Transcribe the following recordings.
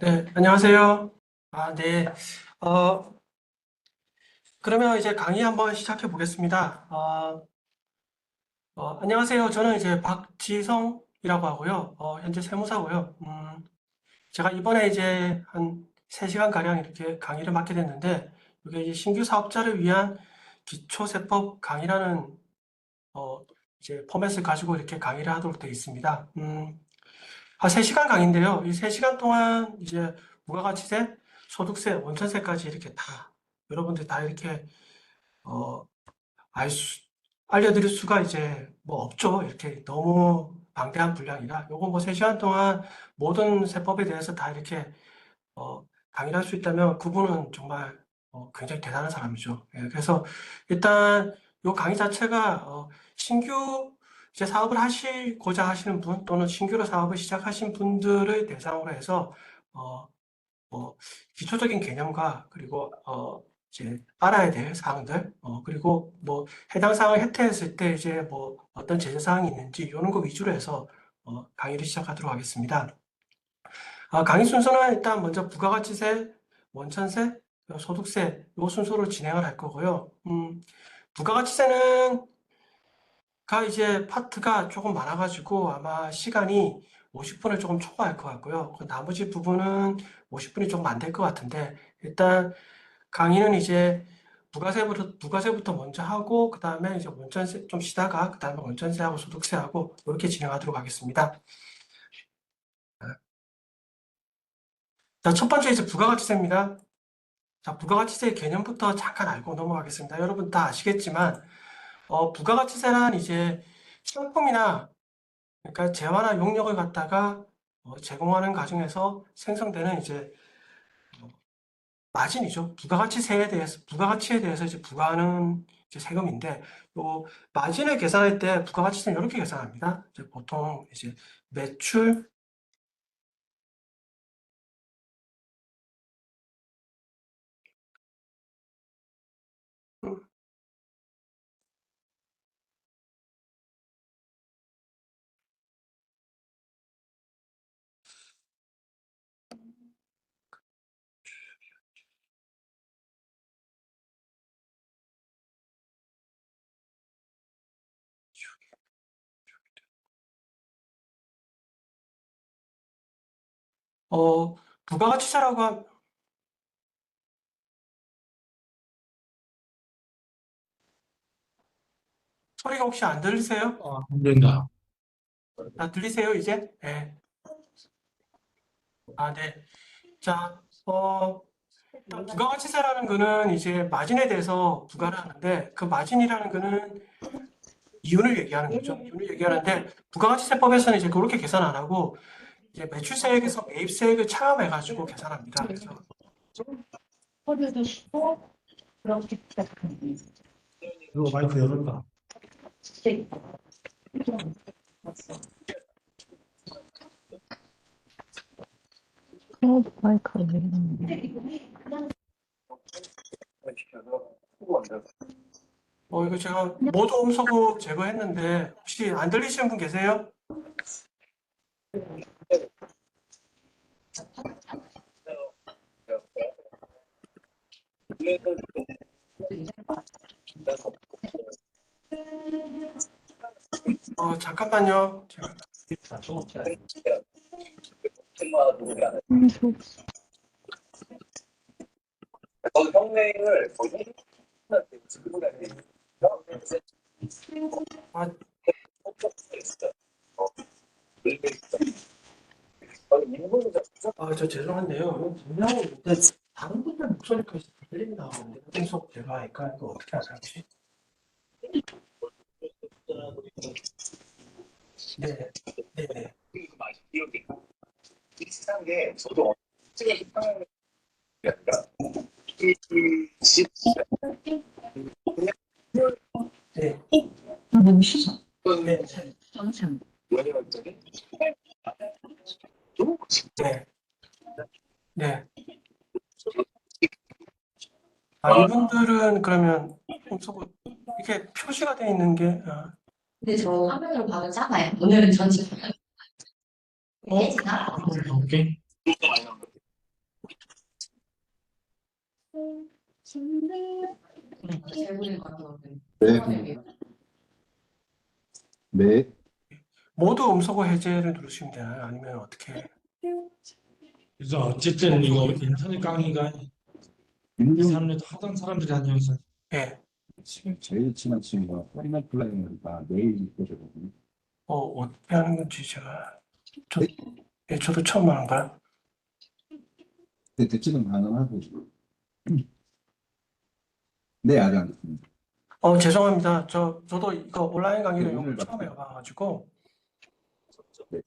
네, 안녕하세요. 네. 어, 그러면 이제 강의 한번 시작해 보겠습니다. 안녕하세요. 저는 이제 박지성이라고 하고요. 현재 세무사고요. 제가 이번에 이제 한 3시간가량 이렇게 강의를 맡게 됐는데, 이게 이제 신규 사업자를 위한 기초세법 강의라는, 어, 이제 포맷을 가지고 이렇게 강의를 하도록 되어 있습니다. 한 3시간 강의인데요. 이 3시간 동안 이제 부가가치세, 소득세, 원천세까지 이렇게 다 여러분들 다 이렇게 어, 알 수, 알려드릴 수가 이제 뭐 없죠. 이렇게 너무 방대한 분량이라 요거 뭐 3시간 동안 모든 세법에 대해서 다 이렇게 강의를 할 수 있다면 그분은 정말 굉장히 대단한 사람이죠. 예, 그래서 일단 요 강의 자체가 신규 이제 사업을 하시고자 하시는 분 또는 신규로 사업을 시작하신 분들을 대상으로 해서 어, 뭐 기초적인 개념과 그리고 이제 알아야 될 사항들 그리고 뭐 해당 사항을 혜택했을 때 이제 뭐 어떤 제재 사항이 있는지 이런 거 위주로 해서 강의를 시작하도록 하겠습니다. 강의 순서는 일단 먼저 부가가치세, 원천세, 소득세 요 순서로 진행을 할 거고요. 부가가치세는 이제 파트가 조금 많아가지고 아마 시간이 50분을 조금 초과할 것 같고요. 그 나머지 부분은 50분이 조금 안 될 것 같은데 일단 강의는 이제 부가세부터 먼저 하고 그 다음에 이제 원천세 좀 쉬다가 그 다음에 원천세하고 소득세하고 이렇게 진행하도록 하겠습니다. 자, 첫 번째 이제 부가가치세입니다. 자, 부가가치세 개념부터 잠깐 알고 넘어가겠습니다. 여러분 다 아시겠지만 부가가치세란 이제 상품이나 그러니까 재화나 용역을 갖다가 제공하는 과정에서 생성되는 이제 마진이죠. 부가가치에 대해서 이제 부과하는 이제 세금인데, 요 마진을 계산할 때 부가가치세는 이렇게 계산합니다. 이제 보통 이제 매출, 음, 부가가치세라고 소리가 혹시 안 들리세요? 안 된다. 들리세요, 이제? 네. 네. 자, 일단 부가가치세라는 거는 이제 마진에 대해서 부과를 하는데 그 마진이라는 거는 이윤을 얘기하는 거죠. 이윤을 얘기하는데 부가가치세법에서는 이제 그렇게 계산 안 하고 이제 매출세액에서 매입세액을 차감해가지고 계산합니다. 그래서 코드도 쉽고 그렇게 시작합니다. 이거 마이크 열었다. 마이크를 내리는데. 이거 제가 모두 음소거 제거했는데 혹시 안 들리시는 분 계세요? 잠깐만요. 제가 아, 저 죄송한데요. 분명히 일단 다른 분들 목소리까지 다 들리게 나오는데 음소 제거하니까 이거 어떻게 하지? 네, 네, 네. 네, 잠시만. 네, 잠시만. 네, 네. 이분들은 그러면 음소거 이게 표시가 되어 있는 게 근데 저 화면으로 봐도 작아요. 오늘은 전체 네, 제가 오케이. 네. 모두 음소거 해제를 누르시면 되나요? 아니면 어떻게? 그래서 어쨌든 이거 인터넷 강의가 2, 3년 하던 사람들이 아니어서 예. 지금 제일 친한 친구가 파이널 플라이니까 내일 있거든요. 어떻게 하는 건지 제가 예, 저도 처음 하는 거야. 근데 대체는 가능하고. 네, 아직 안 됐습니다. 죄송합니다. 저도 이거 온라인 강의를 네, 요거 오늘 처음 맞죠? 해봐가지고. 네.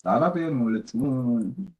아랍에는 원래 주문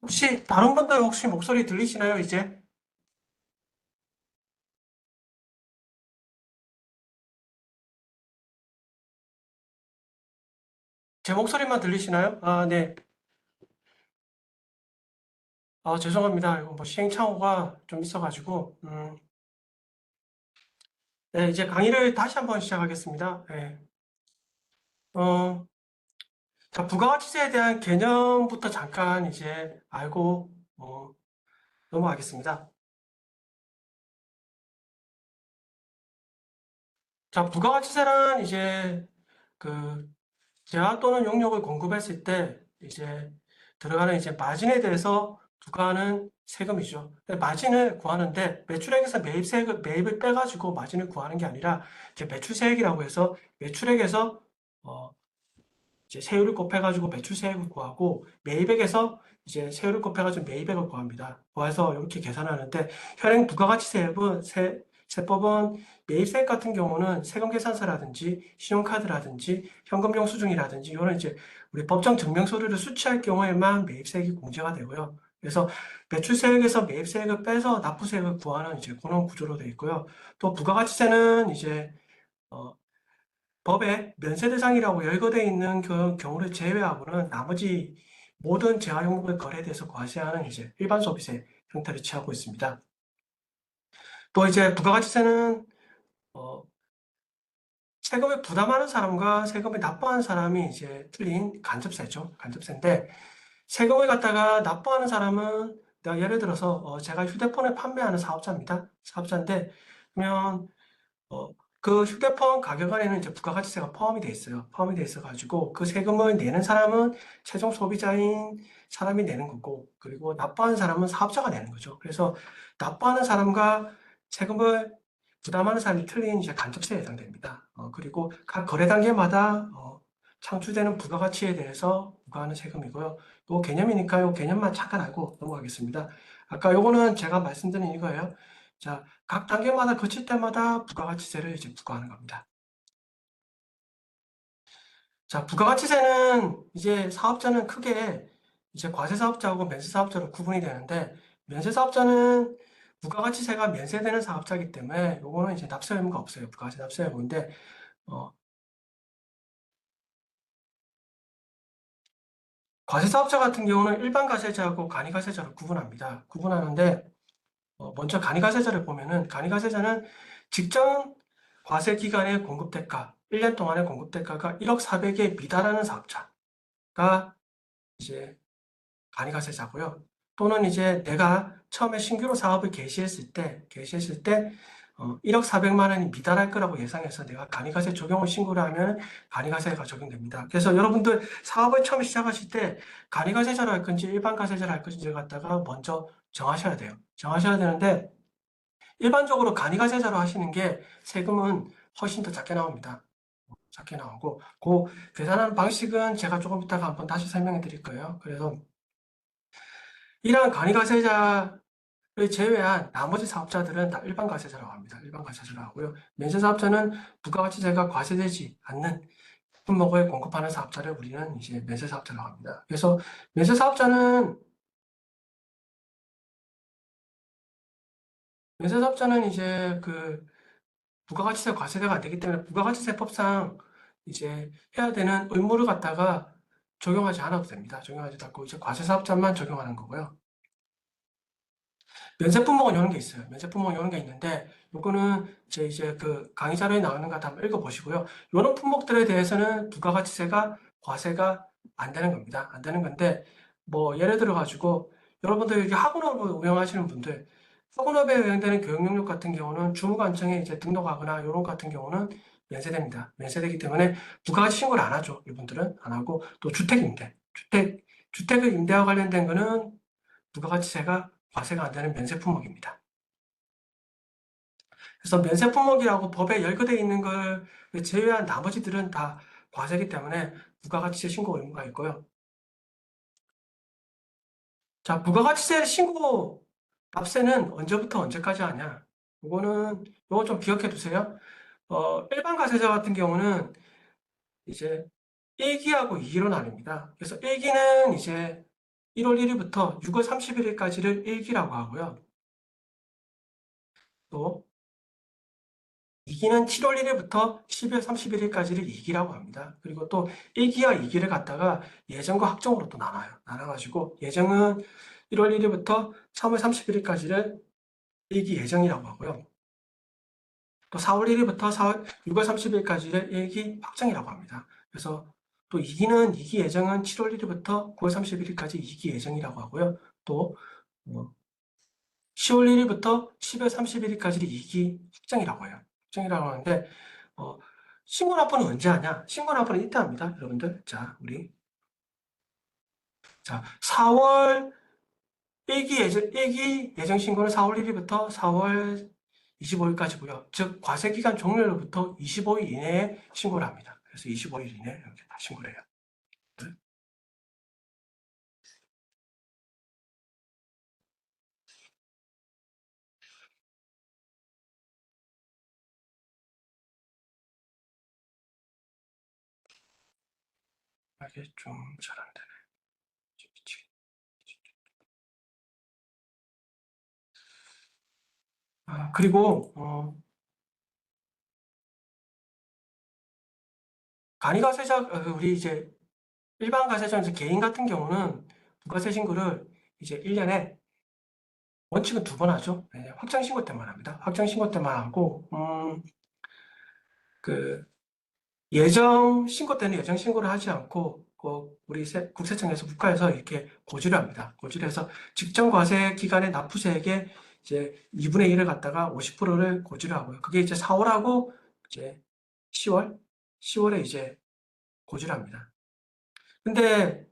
혹시 다른 분들 혹시 목소리 들리시나요, 이제? 제 목소리만 들리시나요? 아, 네. 죄송합니다. 이거 뭐 시행착오가 좀 있어가지고. 네, 이제 강의를 다시 한번 시작하겠습니다. 네. 자, 부가가치세에 대한 개념부터 잠깐 이제 알고 넘어가겠습니다. 자, 부가가치세란 이제 그 재화 또는 용역을 공급했을 때 이제 들어가는 이제 마진에 대해서 부과하는 세금이죠. 근데 마진을 구하는데 매출액에서 매입을 빼가지고 마진을 구하는 게 아니라 이제 매출세액이라고 해서 매출액에서 어, 이제 세율을 곱해가지고 매출세액을 구하고 매입액에서 이제 세율을 곱해가지고 매입액을 구합니다. 구해서 이렇게 계산하는데 현행 부가가치세법은 세법은 매입세액 같은 경우는 세금 계산서라든지 신용카드라든지 현금 영수증이라든지 이거는 이제 우리 법정 증명 서류를 수취할 경우에만 매입세액이 공제가 되고요. 그래서 매출세액에서 매입세액을 빼서 납부세액을 구하는 이제 그런 구조로 되어 있고요. 또 부가가치세는 이제 어, 법에 면세 대상이라고 열거되어 있는 그 경우를 제외하고는 나머지 모든 재화용목의 거래에 대해서 과세하는 이제 일반 소비세 형태를 취하고 있습니다. 또 이제 부가가치세는 어, 세금을 부담하는 사람과 세금을 납부하는 사람이 이제 틀린 간접세죠. 간접세인데 세금을 갖다가 납부하는 사람은 내가 예를 들어서 제가 휴대폰을 판매하는 사업자입니다. 사업자인데 그러면 어, 그 휴대폰 가격 안에는 이제 부가가치세가 포함이 돼 있어요. 포함이 돼 있어가지고 그 세금을 내는 사람은 최종 소비자인 사람이 내는 거고, 그리고 납부하는 사람은 사업자가 내는 거죠. 그래서 납부하는 사람과 세금을 부담하는 사람이 틀린 이제 간접세에 해당됩니다. 그리고 각 거래 단계마다 창출되는 부가가치에 대해서 부과하는 세금이고요. 요 개념이니까 요 개념만 잠깐 알고 넘어가겠습니다. 아까 요거는 제가 말씀드린 이거예요. 자, 각 단계마다 거칠 때마다 부가가치세를 이제 부과하는 겁니다. 자, 부가가치세는 이제 사업자는 크게 이제 과세사업자하고 면세사업자로 구분이 되는데, 면세사업자는 부가가치세가 면세되는 사업자이기 때문에 요거는 이제 납세 의무가 없어요. 부가가치 납세 의무인데, 어, 과세사업자 같은 경우는 일반 가세자하고 간이가세자로 구분합니다. 구분하는데, 먼저 간이가세자를 보면은 간이가세자는 직전 과세 기간의 공급대가, 1년 동안의 공급대가가 1억 400에 미달하는 사업자가 이제 간이가세자고요. 또는 이제 내가 처음에 신규로 사업을 개시했을 때 1억 400만 원이 미달할 거라고 예상해서 내가 간이가세 적용을 신고를 하면 간이가세가 적용됩니다. 그래서 여러분들 사업을 처음 시작하실 때 간이가세자로 할 건지 일반 가세자로 할 건지 갖다가 먼저 정하셔야 돼요. 정하셔야 되는데 일반적으로 간이가세자로 하시는 게 세금은 훨씬 더 작게 나옵니다. 작게 나오고 그 계산하는 방식은 제가 조금 이따가 한번 다시 설명해 드릴 거예요. 그래서 이러한 간이가세자를 제외한 나머지 사업자들은 다 일반 과세자라고 합니다. 일반 과세자라고 하고요. 면세사업자는 부가가치세가 과세되지 않는 품목을 공급하는 사업자를 우리는 이제 면세사업자라고 합니다. 그래서 면세사업자는 이제 그 부가가치세 과세가 안 되기 때문에 부가가치세법상 이제 해야 되는 의무를 갖다가 적용하지 않아도 됩니다. 적용하지 않고 이제 과세사업자만 적용하는 거고요. 면세품목은 이런 게 있어요. 면세품목은 이런 게 있는데 요거는 이제 그 강의 자료에 나오는 거 한번 읽어보시고요. 이런 품목들에 대해서는 부가가치세가 과세가 안 되는 겁니다. 안 되는 건데 뭐 예를 들어 가지고 여러분들 여기 학원업을 운영하시는 분들 학원업에 해당되는 교육 용역 같은 경우는 주무관청에 이제 등록하거나 이런 같은 경우는 면세됩니다. 면세되기 때문에 부가가치 신고를 안 하죠. 이분들은 안 하고 또 주택임대, 주택을 임대와 관련된 거는 부가가치세가 과세가 안 되는 면세품목입니다. 그래서 면세품목이라고 법에 열거되어 있는 걸 제외한 나머지들은 다 과세이기 때문에 부가가치세 신고 의무가 있고요. 자, 부가가치세 신고 납세는 언제부터 언제까지 하냐? 요거 좀 기억해 두세요. 일반 가세자 같은 경우는 이제 1기하고 2기로 나뉩니다. 그래서 1기는 이제 1월 1일부터 6월 31일까지를 1기라고 하고요. 또 2기는 7월 1일부터 12월 31일까지를 2기라고 합니다. 그리고 또 1기와 2기를 갖다가 예정과 확정으로 또 나눠요. 나눠가지고 예정은 1월 1일부터 3월 31일까지를 1기 예정이라고 하고요. 또 4월 1일부터 6월 30일까지를 1기 확정이라고 합니다. 그래서 또 2기는 2기 예정은 7월 1일부터 9월 31일까지 2기 예정이라고 하고요. 또 10월 1일부터 10월 31일까지를 2기 확정이라고 해요. 확정이라고 하는데 신고 납부는 언제 하냐? 신고 납부는 이때 합니다. 여러분들. 자, 4월 1기 예정 신고는 4월 1일부터 4월 25일까지고요. 즉 과세 기간 종료로부터 25일 이내에 신고를 합니다. 그래서 25일 이내에 이렇게 다 신고를 해요. 이게 좀 잘 안 되네. 그리고 간이가세자 우리 이제 일반 가세자 이제 개인 같은 경우는 부가세 신고를 이제 1년에 원칙은 2번 하죠. 네, 확정 신고 때만 합니다. 확정 신고 때만 하고 그 예정 신고 때는 예정 신고를 하지 않고 우리 국세청에서 국가에서 이렇게 고지를 합니다. 고지를 해서 직전 과세 기간의 납부세액의 이제 2분의 1을 갖다가 50%를 고지를 하고요. 그게 이제 4월하고 이제 10월에 이제 고지를 합니다. 근데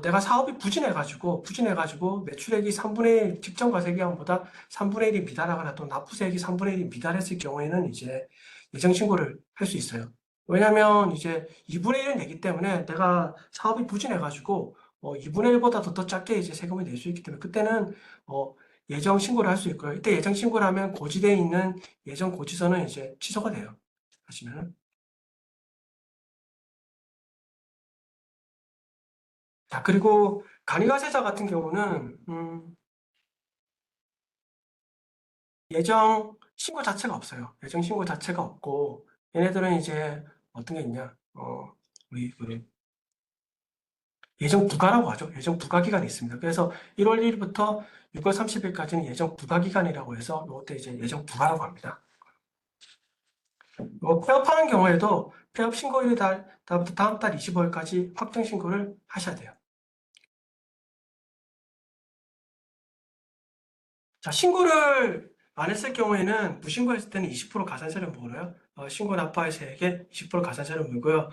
내가 사업이 부진해가지고 매출액이 3분의 1 직전 과세 기간보다 3분의 1이 미달하거나 또 납부세액이 3분의 1이 미달했을 경우에는 이제 예정 신고를 할 수 있어요. 왜냐면 이제 2분의 1을 내기 때문에 내가 사업이 부진해가지고 2분의 1보다 더 작게 이제 세금을 낼 수 있기 때문에 그때는 예정 신고를 할 수 있고요. 이때 예정 신고를 하면 고지되어 있는 예정 고지서는 이제 취소가 돼요. 하시면은. 자, 그리고 간이가세자 같은 경우는 예정 신고 자체가 없어요. 예정 신고 자체가 없고 얘네들은 이제 어떤 게 있냐? 우리 예정 부가라고 하죠. 예정 부가 기간이 있습니다. 그래서 1월 1일부터 6월 30일까지는 예정 부가 기간이라고 해서 이때 이제 예정 부가라고 합니다. 폐업하는 경우에도 폐업 신고일이 다음 달 25일까지 확정 신고를 하셔야 돼요. 자, 신고를 안 했을 경우에는 무신고했을 때는 20% 가산세를 물어요. 신고 납부할 세액에 20% 가산세를 물고요.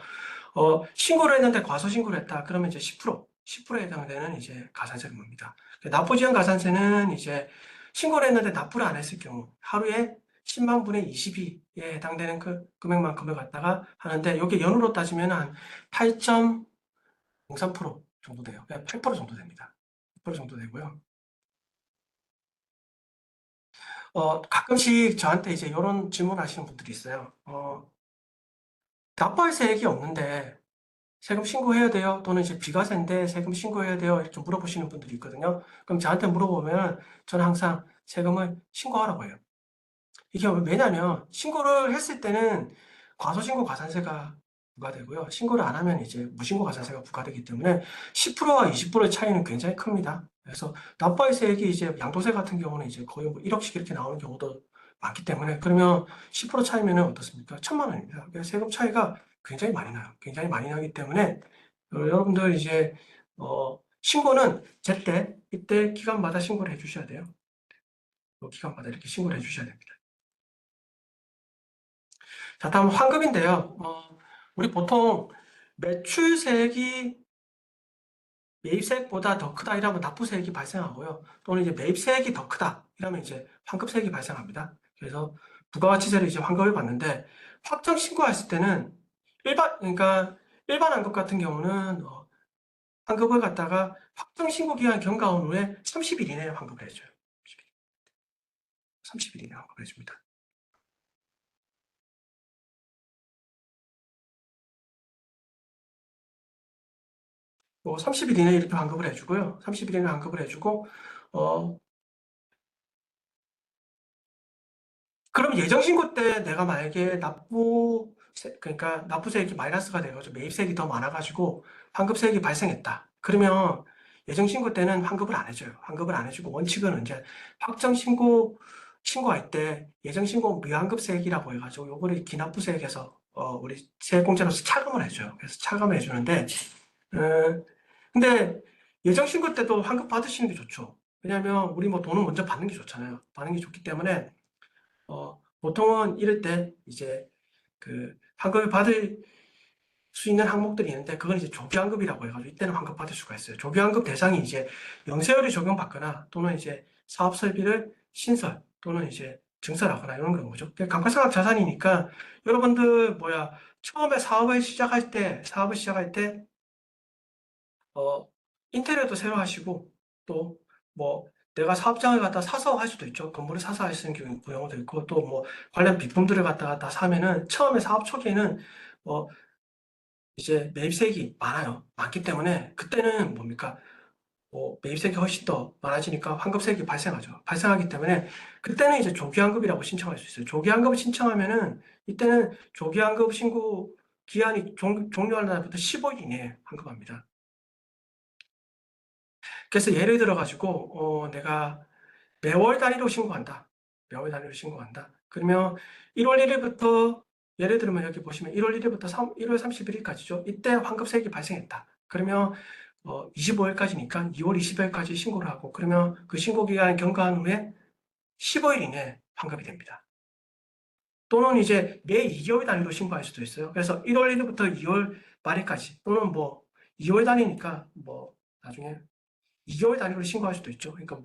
신고를 했는데 과소신고를 했다. 그러면 이제 10%에 해당되는 이제 가산세를 묻니다. 납부지연 가산세는 이제 신고를 했는데 납부를 안 했을 경우 하루에 10만 분의 22에 해당되는 그 금액만큼을 갖다가 하는데 이게 연으로 따지면 한 8.03% 정도 돼요. 8% 정도 됩니다. 8% 정도 되고요. 가끔씩 저한테 이제 이런 질문 하시는 분들이 있어요. 납부할 세액이 없는데 세금 신고해야 돼요? 또는 이제 비과세인데 세금 신고해야 돼요? 이렇게 물어보시는 분들이 있거든요. 그럼 저한테 물어보면 저는 항상 세금을 신고하라고 해요. 이게 왜냐면 신고를 했을 때는 과소신고 가산세가 부과되고요. 신고를 안 하면 이제 무신고 가산세가 부과되기 때문에 10%와 20%의 차이는 굉장히 큽니다. 그래서 납부할 세액이 이제 양도세 같은 경우는 이제 거의 뭐 1억씩 이렇게 나오는 경우도 많기 때문에 그러면 10% 차이면은 어떻습니까? 1,000만 원입니다. 그래서 세금 차이가 굉장히 많이 나요. 굉장히 많이 나기 때문에 여러분들 이제 신고는 제때 이때 기간마다 신고를 해주셔야 돼요. 기간마다 이렇게 신고를 해주셔야 됩니다. 자, 다음 환급인데요. 우리 보통 매출세액이 매입세액보다 더 크다 이러면 납부세액이 발생하고요. 또는 이제 매입세액이 더 크다 이러면 이제 환급세액이 발생합니다. 그래서 부가가치세를 이제 환급을 받는데 확정 신고했을 때는 그러니까 일반 환급 같은 경우는 환급을 갖다가 확정 신고 기한 경과한 후에 30일 이내에 환급을 해줘요. 30일 이내에 환급을 해줍니다. 뭐 30일 이내에 이렇게 환급을 해주고요. 30일 이내에 환급을 해주고 그럼 예정신고 때 내가 만약에 그러니까 납부세액이 마이너스가 돼가지고 매입세액이 더 많아가지고 환급세액이 발생했다. 그러면 예정신고 때는 환급을 안 해줘요. 환급을 안 해주고 원칙은 이제 신고할 때 예정신고 미환급세액이라고 해가지고 요거를 기납부세액에서 우리 세액공제로서 차감을 해줘요. 그래서 차감을 해주는데 근데 예정신고 때도 환급 받으시는 게 좋죠. 왜냐하면 우리 뭐 돈은 먼저 받는 게 좋잖아요. 받는 게 좋기 때문에 보통은 이럴 때 이제 그 환급을 받을 수 있는 항목들이 있는데 그건 이제 조기환급이라고 해가지고 이때는 환급 받을 수가 있어요. 조기환급 대상이 이제 영세율이 적용받거나 또는 이제 사업 설비를 신설 또는 이제 증설하거나 이런 경우죠. 감가상각 자산이니까 여러분들 처음에 사업을 시작할 때 인테리어도 새로 하시고 또 뭐 내가 사업장을 갖다 사서 할 수도 있죠. 건물을 사서 할 수 있는 경우도 있고 또 뭐 관련 비품들을 갖다가 다 사면은 처음에 사업 초기에는 뭐 이제 매입세액이 많기 때문에 그때는 뭡니까? 매입세액이 훨씬 더 많아지니까 환급세액이 발생하죠. 발생하기 때문에 그때는 이제 조기환급이라고 신청할 수 있어요. 조기환급을 신청하면은 이때는 조기환급 신고 기한이 종료하는 날부터 15일 이내에 환급합니다. 그래서 예를 들어 가지고 내가 매월 단위로 신고한다. 매월 단위로 신고한다. 그러면 1월 1일부터 예를 들면 여기 보시면 1월 1일부터 1월 31일까지죠. 이때 환급세액이 발생했다. 그러면 25일까지니까 2월 20일까지 신고를 하고 그러면 그 신고 기간 경과한 후에 15일 이내에 환급이 됩니다. 또는 이제 매 2개월 단위로 신고할 수도 있어요. 그래서 1월 1일부터 2월 말일까지 또는 뭐 2월 단위니까 뭐 나중에 2개월 단위로 신고할 수도 있죠. 그러니까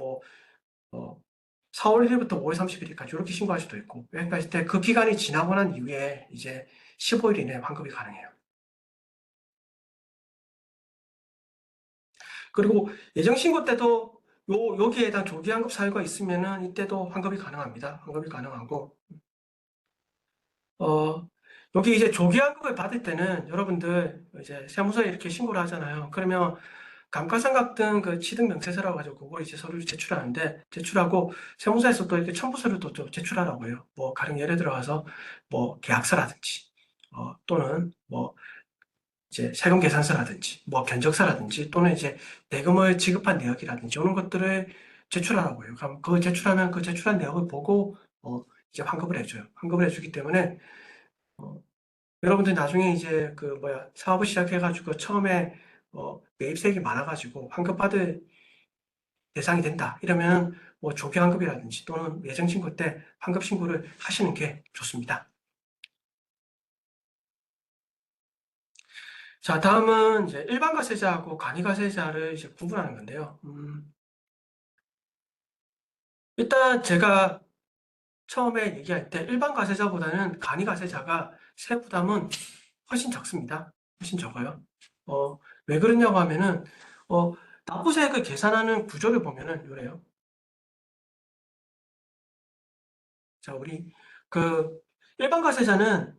4월 1일부터 5월 31일까지 이렇게 신고할 수도 있고, 그러니까 이때 그 기간이 지나고 난 이후에 이제 15일 이내에 환급이 가능해요. 그리고 예정신고 때도 여기에 대한 조기환급 사유가 있으면은 이때도 환급이 가능합니다. 환급이 가능하고, 여기 이제 조기환급을 받을 때는 여러분들 이제 세무서에 이렇게 신고를 하잖아요. 그러면 감가상각 등 그 취득 명세서라고 하죠. 그걸 이제 서류를 제출하는데 제출하고 세무서에서 또 이렇게 첨부서를 또 제출하라고 해요. 뭐 가령 예를 들어서 뭐 계약서라든지 또는 뭐 이제 세금 계산서라든지 뭐 견적서라든지 또는 이제 대금을 지급한 내역이라든지 이런 것들을 제출하라고 해요. 그럼 그걸 제출하면 그 제출한 내역을 보고 이제 환급을 해줘요. 환급을 해주기 때문에 여러분들 나중에 이제 사업을 시작해가지고 처음에 매입세액이 많아가지고 환급받을 대상이 된다. 이러면 뭐 조기 환급이라든지 또는 예정 신고 때 환급 신고를 하시는 게 좋습니다. 자, 다음은 이제 일반 과세자하고 간이 과세자를 이제 구분하는 건데요. 일단 제가 처음에 얘기할 때 일반 과세자보다는 간이 과세자가 세부담은 훨씬 적습니다. 훨씬 적어요. 왜 그러냐고 하면은 납부세액을 계산하는 구조를 보면은 이래요. 자, 우리 그 일반 과세자는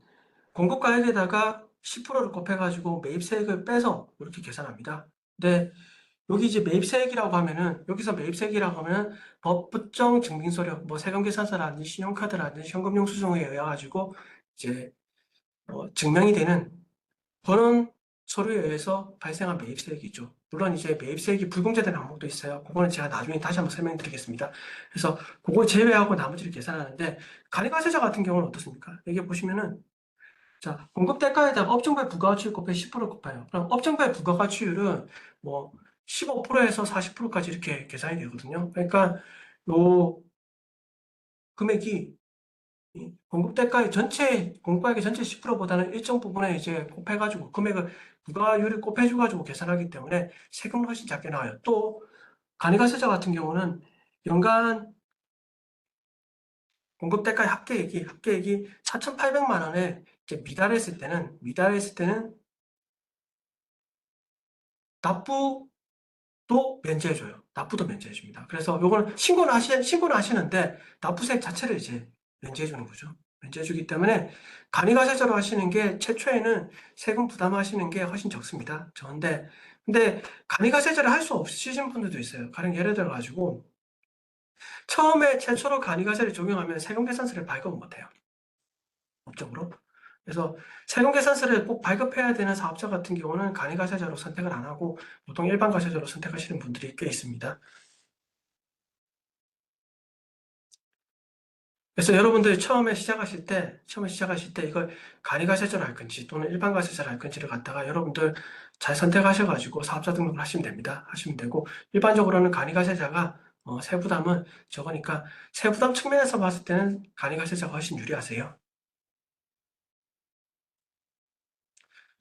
공급가액에다가 10%를 곱해가지고 매입세액을 빼서 이렇게 계산합니다. 근데 여기 이제 매입세액이라고 하면은 여기서 매입세액이라고 하면 법부정 증빙서력, 뭐 세금계산서라든지 신용카드라든지 현금영수증에 의해 가지고 이제 증명이 되는 그런 서류에 의해서 발생한 매입세액이죠. 물론 이제 매입세액이 불공제된 항목도 있어요. 그거는 제가 나중에 다시 한번 설명드리겠습니다. 그래서 그걸 제외하고 나머지를 계산하는데 간이과세자 같은 경우는 어떻습니까? 여기 보시면은 자, 공급대가에다가 업종별 부가가치율 곱해 10% 곱해요. 그럼 업종별 부가가치율은 뭐 15%에서 40%까지 이렇게 계산이 되거든요. 그러니까 요 금액이 공급대가의 전체 공급가액의 전체 10%보다는 일정 부분에 이제 곱해가지고 금액을 부가율을 곱해줘가지고 계산하기 때문에 세금은 훨씬 작게 나와요. 또 간이과세자 같은 경우는 연간 공급대가의 합계액이 4,800만 원에 이제 미달했을 때는 납부도 면제해줘요. 납부도 면제해줍니다. 그래서 요거는 신고는 하시는데 납부세액 자체를 이제 면제해주는 거죠. 면제해주기 때문에 간이과세자로 하시는 게 최초에는 세금 부담하시는 게 훨씬 적습니다. 적은데 근데 간이과세자를 할 수 없으신 분들도 있어요. 가령 예를 들어 가지고 처음에 최초로 간이과세를 적용하면 세금계산서를 발급을 못해요. 법적으로. 그래서 세금계산서를 꼭 발급해야 되는 사업자 같은 경우는 간이과세자로 선택을 안 하고 보통 일반 과세자로 선택하시는 분들이 꽤 있습니다. 그래서 여러분들이 처음에 시작하실 때 이걸 간이과세자로 할 건지 또는 일반 과세자로 할 건지를 갖다가 여러분들 잘 선택하셔가지고 사업자 등록을 하시면 됩니다. 하시면 되고 일반적으로는 간이과세자가 세부담은 적으니까 세부담 측면에서 봤을 때는 간이과세자가 훨씬 유리하세요.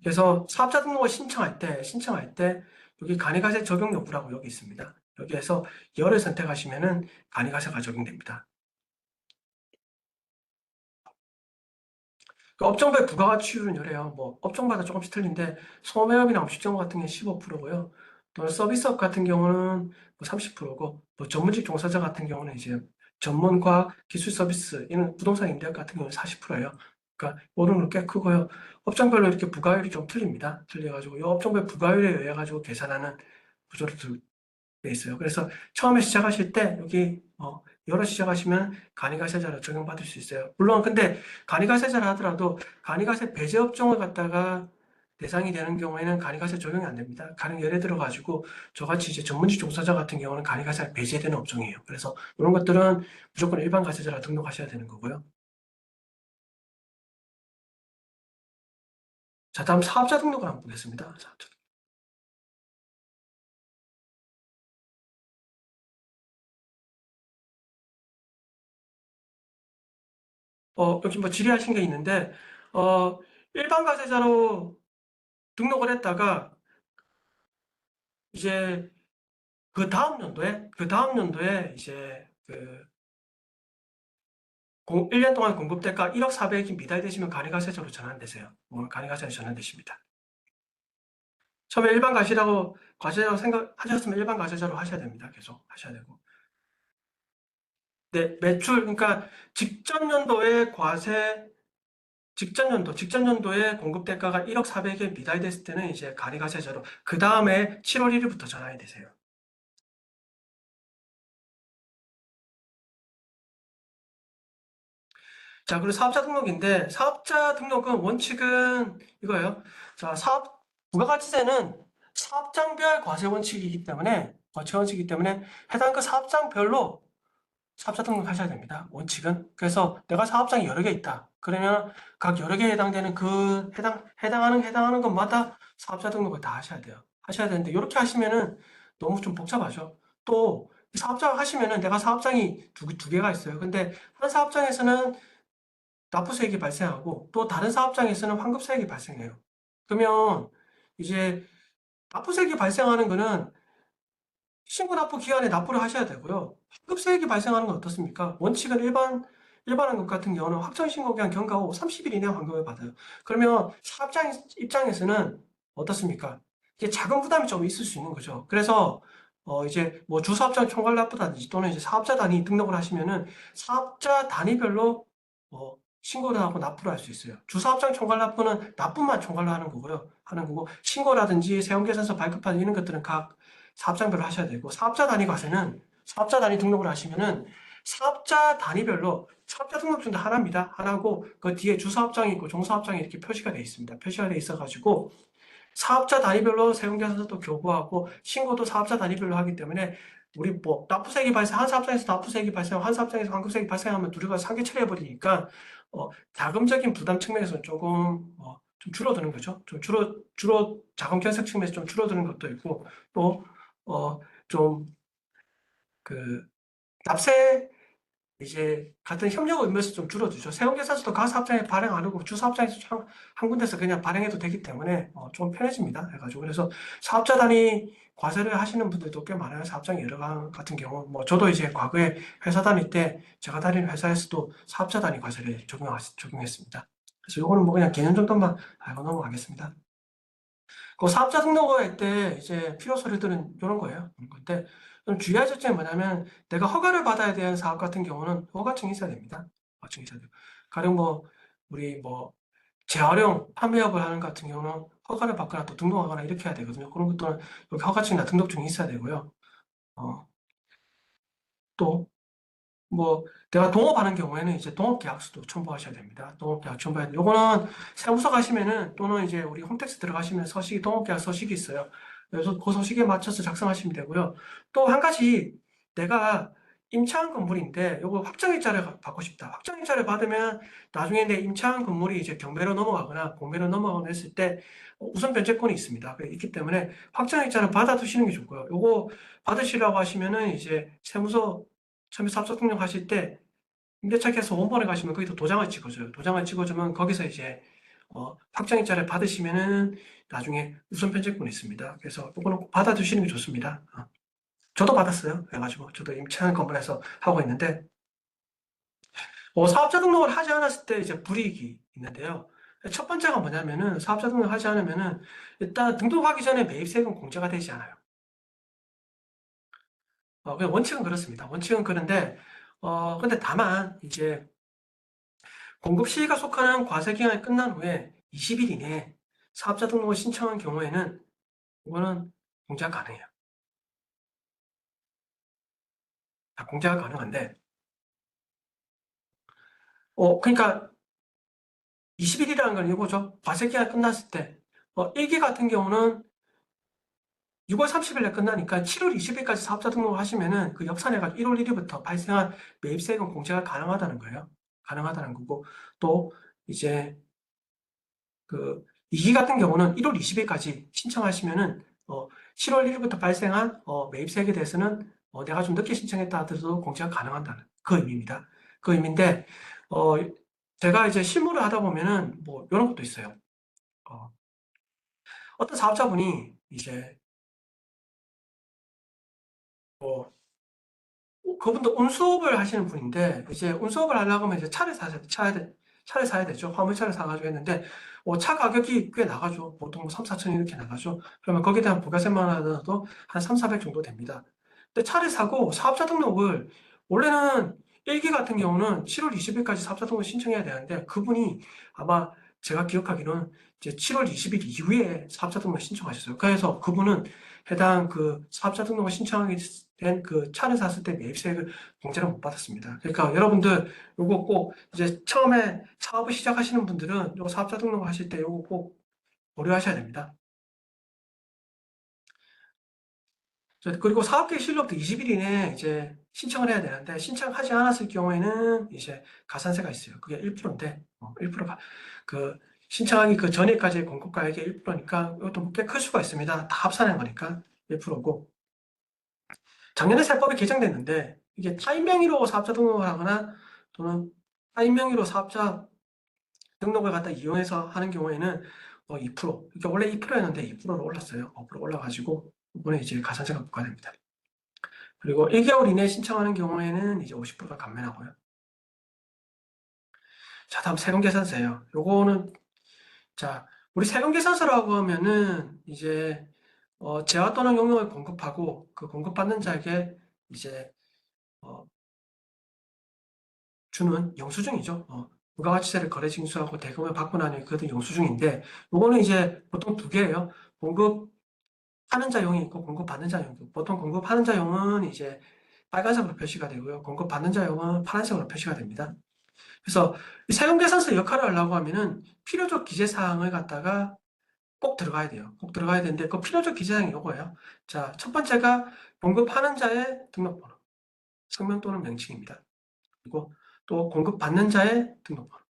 그래서 사업자 등록을 신청할 때 여기 간이과세 적용 여부라고 여기 있습니다. 여기에서 열을 선택하시면은 간이과세가 적용됩니다. 그 업종별 부가가치율은 이래요. 뭐 업종마다 조금씩 틀린데 소매업이나 음식점 같은 경우는 15%고요. 또 서비스업 같은 경우는 뭐 30%고 뭐 전문직 종사자 같은 경우는 이제 전문과 기술 서비스 이런 부동산 임대업 같은 경우는 40%예요. 그러니까 요런 꽤 크고요. 업종별로 이렇게 부가율이 좀 틀립니다. 틀려가지고 이 업종별 부가율에 의해 가지고 계산하는 구조로 돼 있어요. 그래서 처음에 시작하실 때 여기 열어 시작하시면 간이과세자로 적용받을 수 있어요. 물론 근데 간이과세자를 하더라도 간이과세 배제 업종을 갖다가 대상이 되는 경우에는 간이과세 적용이 안 됩니다. 가령 예를 들어 가지고 저같이 이제 전문직 종사자 같은 경우는 간이과세가 배제되는 업종이에요. 그래서 이런 것들은 무조건 일반 과세자로 등록하셔야 되는 거고요. 자, 다음 사업자 등록을 한번 보겠습니다. 사업자 등록. 여기 뭐 질의하신 게 있는데 일반 과세자로 등록을 했다가 이제 그 다음 연도에 이제 1년 동안 공급대가 1억 400이 미달되시면 간이과세자로 전환되세요. 간이과세자로 전환되십니다. 처음에 일반 과세자라고 생각하셨으면 일반 과세자로 하셔야 됩니다. 계속 하셔야 되고. 네, 매출, 그러니까 직전 연도에 공급대가가 1억 400에 미달됐을 때는 이제 간이과세자로 그 다음에 7월 1일부터 전환이 되세요. 자, 그리고 사업자 등록인데, 사업자 등록은 원칙은 이거예요. 자, 부가가치세는 사업장별 과세 원칙이기 때문에, 해당 그 사업장별로 사업자 등록하셔야 됩니다. 원칙은. 그래서 내가 사업장이 여러 개 있다. 그러면 각 여러 개에 해당되는 해당하는 것마다 사업자 등록을 다 하셔야 돼요. 하셔야 되는데, 이렇게 하시면은 너무 좀 복잡하죠. 또, 사업장 하시면은 내가 사업장이 두 개가 있어요. 근데 한 사업장에서는 납부수익이 발생하고 또 다른 사업장에서는 환급수익이 발생해요. 그러면 이제 납부수익이 발생하는 거는 신고 납부 기간에 납부를 하셔야 되고요. 환급수익이 발생하는 건 어떻습니까? 원칙은 일반환급 같은 경우는 확정신고기한 경과 후 30일 이내 환급을 받아요. 그러면 사업장 입장에서는 어떻습니까? 이게 자금 부담이 좀 있을 수 있는 거죠. 그래서 이제 뭐 주사업장 총괄 납부라든지 또는 이제 사업자 단위 등록을 하시면은 사업자 단위별로 신고를 하고 납부를 할 수 있어요. 주사업장 총괄 납부는 납부만 총괄로 하는 거고 신고라든지 세금계산서 발급하는 이런 것들은 각 사업장별로 하셔야 되고 사업자 단위 과세는 사업자 단위 등록을 하시면은 사업자 단위별로 사업자 등록증도 하나입니다. 하나고 그 뒤에 주사업장이 있고 종사업장이 이렇게 표시가 되어 있습니다. 표시가 되어 있어가지고 사업자 단위별로 세금계산서도 교부하고 신고도 사업자 단위별로 하기 때문에 우리 뭐 납부세액이 발생 한 사업장에서 납부세액이 발생하고 한 사업장에서 환급세액이 발생하면 둘이가 상계 처리해 버리니까 자금적인 부담 측면에서는 조금 좀 줄어드는 거죠. 좀 주로 자금 경색 측면에서 좀 줄어드는 것도 있고 또 좀 그 납세 이제 같은 협력을 의미해서 좀 줄어들죠. 세금계산서도 각 사업장에 발행 안 하고 주 사업장에서 한 군데서 그냥 발행해도 되기 때문에 좀 편해집니다. 해가지고 그래서 사업자 단위 과세를 하시는 분들도 꽤 많아요. 사업장이 여러 간 같은 경우 뭐 저도 이제 과거에 회사 다닐 때 제가 다니는 회사에서도 사업자 단위 과세를 적용했습니다. 그래서 요거는 뭐 그냥 개념 정도만 알고 넘어가겠습니다. 그 사업자 등록할 때 이제 필요 서류들은 이런 거예요. 근데 좀 주의하실 점이 뭐냐면 내가 허가를 받아야 되는 사업 같은 경우는 허가증이 있어야 됩니다. 허가증이 있어야 돼요. 가령 뭐 우리 뭐 재활용 판매업을 하는 것 같은 경우는 허가를 받거나 또 등록하거나 이렇게 해야 되거든요. 그런 것들은 여기 허가증이나 등록증이 있어야 되고요. 또 뭐 내가 동업하는 경우에는 이제 동업계약서도 첨부하셔야 됩니다. 동업계약 첨부해야 돼요. 요거는 세무서 가시면은 또는 이제 우리 홈택스 들어가시면 서식이 동업계약 서식이 있어요. 그래서 그 서식에 맞춰서 작성하시면 되고요. 또 한 가지 내가 임차한 건물인데 요거 확정일자를 받고 싶다. 확정일자를 받으면 나중에 내 임차한 건물이 이제 경매로 넘어가거나 공매로 넘어가거나 했을 때 우선 변제권이 있습니다. 있기 때문에 확정일자를 받아두시는 게 좋고요. 요거 받으시라고 하시면은 이제 세무서 처음에 사업자 등록하실 때 임대차계에서 원본에 가시면 거기서 도장을 찍어줘요. 도장을 찍어주면 거기서 이제 확정일자를 받으시면은 나중에 우선 변제권이 있습니다. 그래서 이거는 꼭 받아두시는 게 좋습니다. 저도 받았어요. 그래가지고 저도 임차한 건물에서 하고 있는데 사업자 등록을 하지 않았을 때 이제 불이익이 있는데요. 첫 번째가 뭐냐면은 사업자 등록을 하지 않으면은 일단 등록하기 전에 매입세금 공제가 되지 않아요. 그냥 원칙은 그렇습니다. 원칙은 그런데 근데 다만 이제 공급 시기가 속하는 과세 기간이 끝난 후에 20일 이내에 사업자 등록을 신청한 경우에는 이거는 공제가 가능해요. 공제가 가능한데 그러니까 20일이라는 건 이거죠. 과세 기간이 끝났을 때 1기 같은 경우는 6월 30일에 끝나니까 7월 20일까지 사업자 등록을 하시면은 그 역산해가지고 1월 1일부터 발생한 매입세금 공제가 가능하다는 거예요. 가능하다는 거고 또 이제 그 2기 같은 경우는 1월 20일까지 신청하시면은 7월 1일부터 발생한 매입세액에 대해서는 내가 좀 늦게 신청했다 하더라도 공제가 가능하다는 그 의미입니다. 그 의미인데 제가 이제 실무를 하다 보면은 뭐 이런 것도 있어요. 어떤 사업자분이 이제 뭐 그분도 운수업을 하시는 분인데 이제 운수업을 하려고 하면 이제 차를 사야 되죠. 화물차를 사가지고 했는데 차 가격이 꽤 나가죠. 보통 뭐 3, 4천 이렇게 나가죠. 그러면 거기에 대한 부가세만 하더라도 한 3, 400 정도 됩니다. 근데 차를 사고 사업자 등록을 원래는 1기 같은 경우는 7월 20일까지 사업자 등록을 신청해야 되는데 그분이 아마 제가 기억하기로는 이제 7월 20일 이후에 사업자 등록을 신청하셨어요. 그래서 그분은 해당 그 사업자 등록을 신청하게 된 그 차를 샀을 때 매입세액을 공제를 못 받았습니다. 그러니까 여러분들 요거 꼭 이제 처음에 사업을 시작하시는 분들은 요 사업자 등록을 하실 때 요거 꼭 고려하셔야 됩니다. 그리고 사업계획 실력도 20일 이내에 이제 신청을 해야 되는데 신청하지 않았을 경우에는 이제 가산세가 있어요. 그게 1%인데 1%가 그 신청하기 그 전에까지의 공급가액의 1%니까 이것도 꽤 클 수가 있습니다. 다 합산한 거니까 1%고 작년에 세법이 개정됐는데 이게 타인 명의로 사업자 등록을 하거나 또는 타인 명의로 사업자 등록을 갖다 이용해서 하는 경우에는 2%, 이게 원래 2%였는데 2%로 올랐어요. 5% 올라가지고 이번에 이제 가산세가 부과됩니다. 그리고 1개월 이내에 신청하는 경우에는 이제 50%가 감면하고요. 자, 다음 세금계산서예요. 요거는 자, 우리 세금계산서라고 하면은 이제 재화 또는 용역을 공급하고 그 공급받는 자에게 이제 어, 주는 영수증이죠. 부가가치세를 거래 징수하고 대금을 받고 나니 그것도 영수증인데 요거는 이제 보통 두 개예요. 공급하는 자용이 있고 공급받는 자용이 있고 보통 공급하는 자용은 이제 빨간색으로 표시가 되고요. 공급받는 자용은 파란색으로 표시가 됩니다. 그래서 이 세금계산서 역할을 하려고 하면은 필요적 기재사항을 갖다가 꼭 들어가야 돼요. 꼭 들어가야 되는데 그 필요적 기재사항이 요거예요. 자, 첫 번째가 공급하는 자의 등록번호, 성명 또는 명칭입니다. 그리고 또 공급받는 자의 등록번호,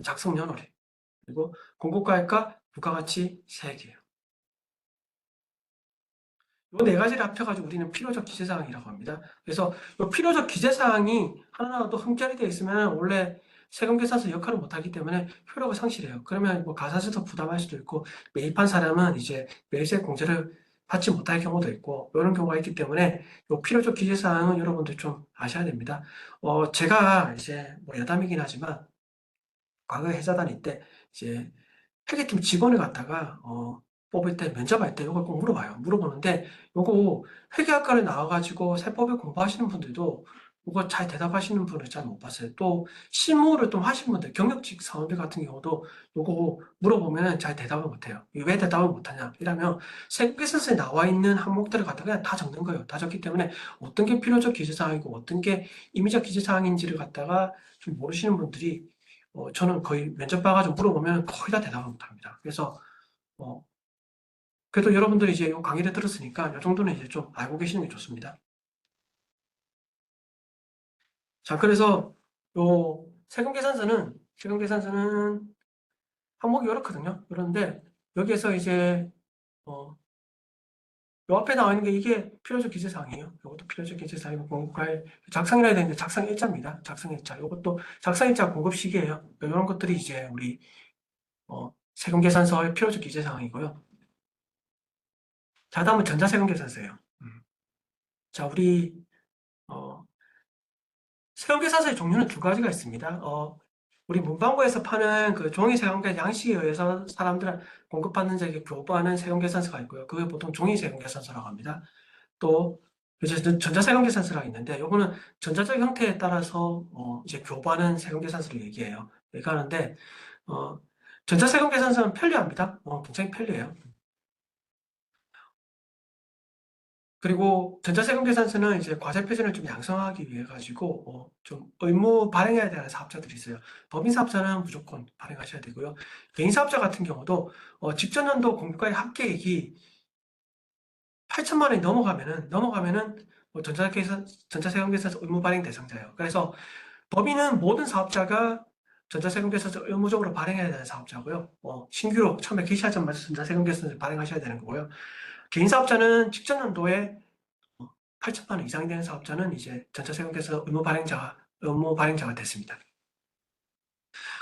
작성 연월일, 그리고 공급가액과 부가가치 세액이에요. 이 네 가지를 합쳐가지고 우리는 필요적 기재사항이라고 합니다. 그래서 이 필요적 기재사항이 하나라도 흠결이 되어 있으면 원래 세금계산서 역할을 못하기 때문에 효력을 상실해요. 그러면 뭐 가산세도 부담할 수도 있고 매입한 사람은 이제 매입세 공제를 받지 못할 경우도 있고 이런 경우가 있기 때문에 이 필요적 기재사항은 여러분들 좀 아셔야 됩니다. 제가 이제 뭐 여담이긴 하지만 과거에 회사 다닐 때 이제 회계팀 직원을 갖다가 뽑을 때 면접할 때 이걸 꼭 물어봐요. 물어보는데 요거 회계학과를 나와가지고 세법을 공부하시는 분들도 이거 잘 대답하시는 분을 잘 못 봤어요. 또 실무를 좀 하신 분들, 경력직 사원들 같은 경우도 요거 물어보면 잘 대답을 못해요. 왜 대답을 못하냐? 이러면 세법계산서에 나와 있는 항목들을 갖다가 그냥 다 적는 거예요. 다 적기 때문에 어떤 게 필요적 기재사항이고 어떤 게 임의적 기재사항인지를 갖다가 좀 모르시는 분들이 저는 거의 면접 봐가지고 물어보면 거의 다 대답을 못합니다. 그래서 어, 그래도 여러분들이 이제 이 강의를 들었으니까 이 정도는 이제 좀 알고 계시는 게 좋습니다. 자, 그래서 요 세금계산서는 항목이 이렇거든요. 그런데 여기에서 이제 요 앞에 나와 있는 게 이게 필요적 기재사항이에요. 이것도 필요적 기재사항이고 공급과에 작성해야 되는데 작성 일자입니다. 작성 일자. 이것도 작성 일자 공급 시기예요. 이런 것들이 이제 우리 세금계산서의 필요적 기재사항이고요. 자, 다음은 전자세금계산서예요. 자, 우리 세금계산서의 종류는 두 가지가 있습니다. 우리 문방구에서 파는 그 종이 세금계 양식에 의해서 사람들 공급받는 자에게 교부하는 세금계산서가 있고요. 그걸 보통 종이 세금계산서라고 합니다. 또 이제 전자세금계산서가 있는데 요거는 전자적 형태에 따라서 이제 교부하는 세금계산서를 얘기하는데 전자세금계산서는 편리합니다. 굉장히 편리해요. 그리고 전자세금 계산서는 이제 과세 표준을 좀 양성하기 위해 가지고 좀 의무 발행해야 되는 사업자들이 있어요. 법인 사업자는 무조건 발행하셔야 되고요. 개인 사업자 같은 경우도 직전 연도 공급가액 합계액이 8천만 원이 넘어가면은 전자세금 계산서 의무 발행 대상자예요. 그래서 법인은 모든 사업자가 전자세금 계산서 의무적으로 발행해야 되는 사업자고요. 신규로 처음에 개시하자마자 전자세금 계산서를 발행하셔야 되는 거고요. 개인 사업자는 직전 연도에 8천만 원 이상이 되는 사업자는 이제 전자세금계산서 의무 발행자가 됐습니다.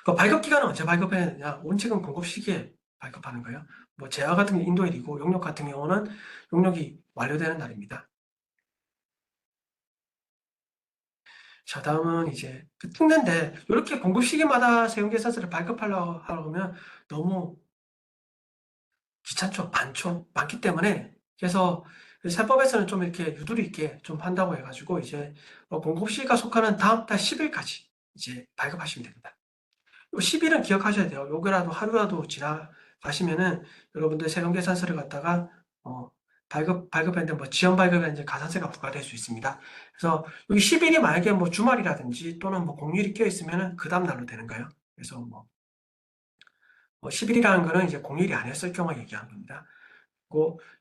그 발급 기간은 언제 발급해야 되냐? 원칙은 공급 시기에 발급하는 거예요. 뭐 재화 같은 게 인도일이고 용역 같은 경우는 용역이 완료되는 날입니다. 자, 다음은 이제 그 특례인데 이렇게 공급 시기마다 세금계산서를 발급하려고 하면 너무 귀찮죠? 많기 때문에 그래서 세법에서는 좀 이렇게 유도리 있게 좀 한다고 해가지고 이제 공급 시기가 속하는 다음 달 10일까지 이제 발급하시면 됩니다. 10일은 기억하셔야 돼요. 요거라도 하루라도 지나가시면은 여러분들 세금계산서를 갖다가 발급했는데 뭐 지연 발급했는데 가산세가 부과될 수 있습니다. 그래서 여기 10일이 만약에 뭐 주말이라든지 또는 뭐 공휴일이 껴 있으면은 그 다음 날로 되는 거예요. 그래서 뭐 10일이라는 거는 이제 공휴일이 아니었을 경우 얘기하는 겁니다.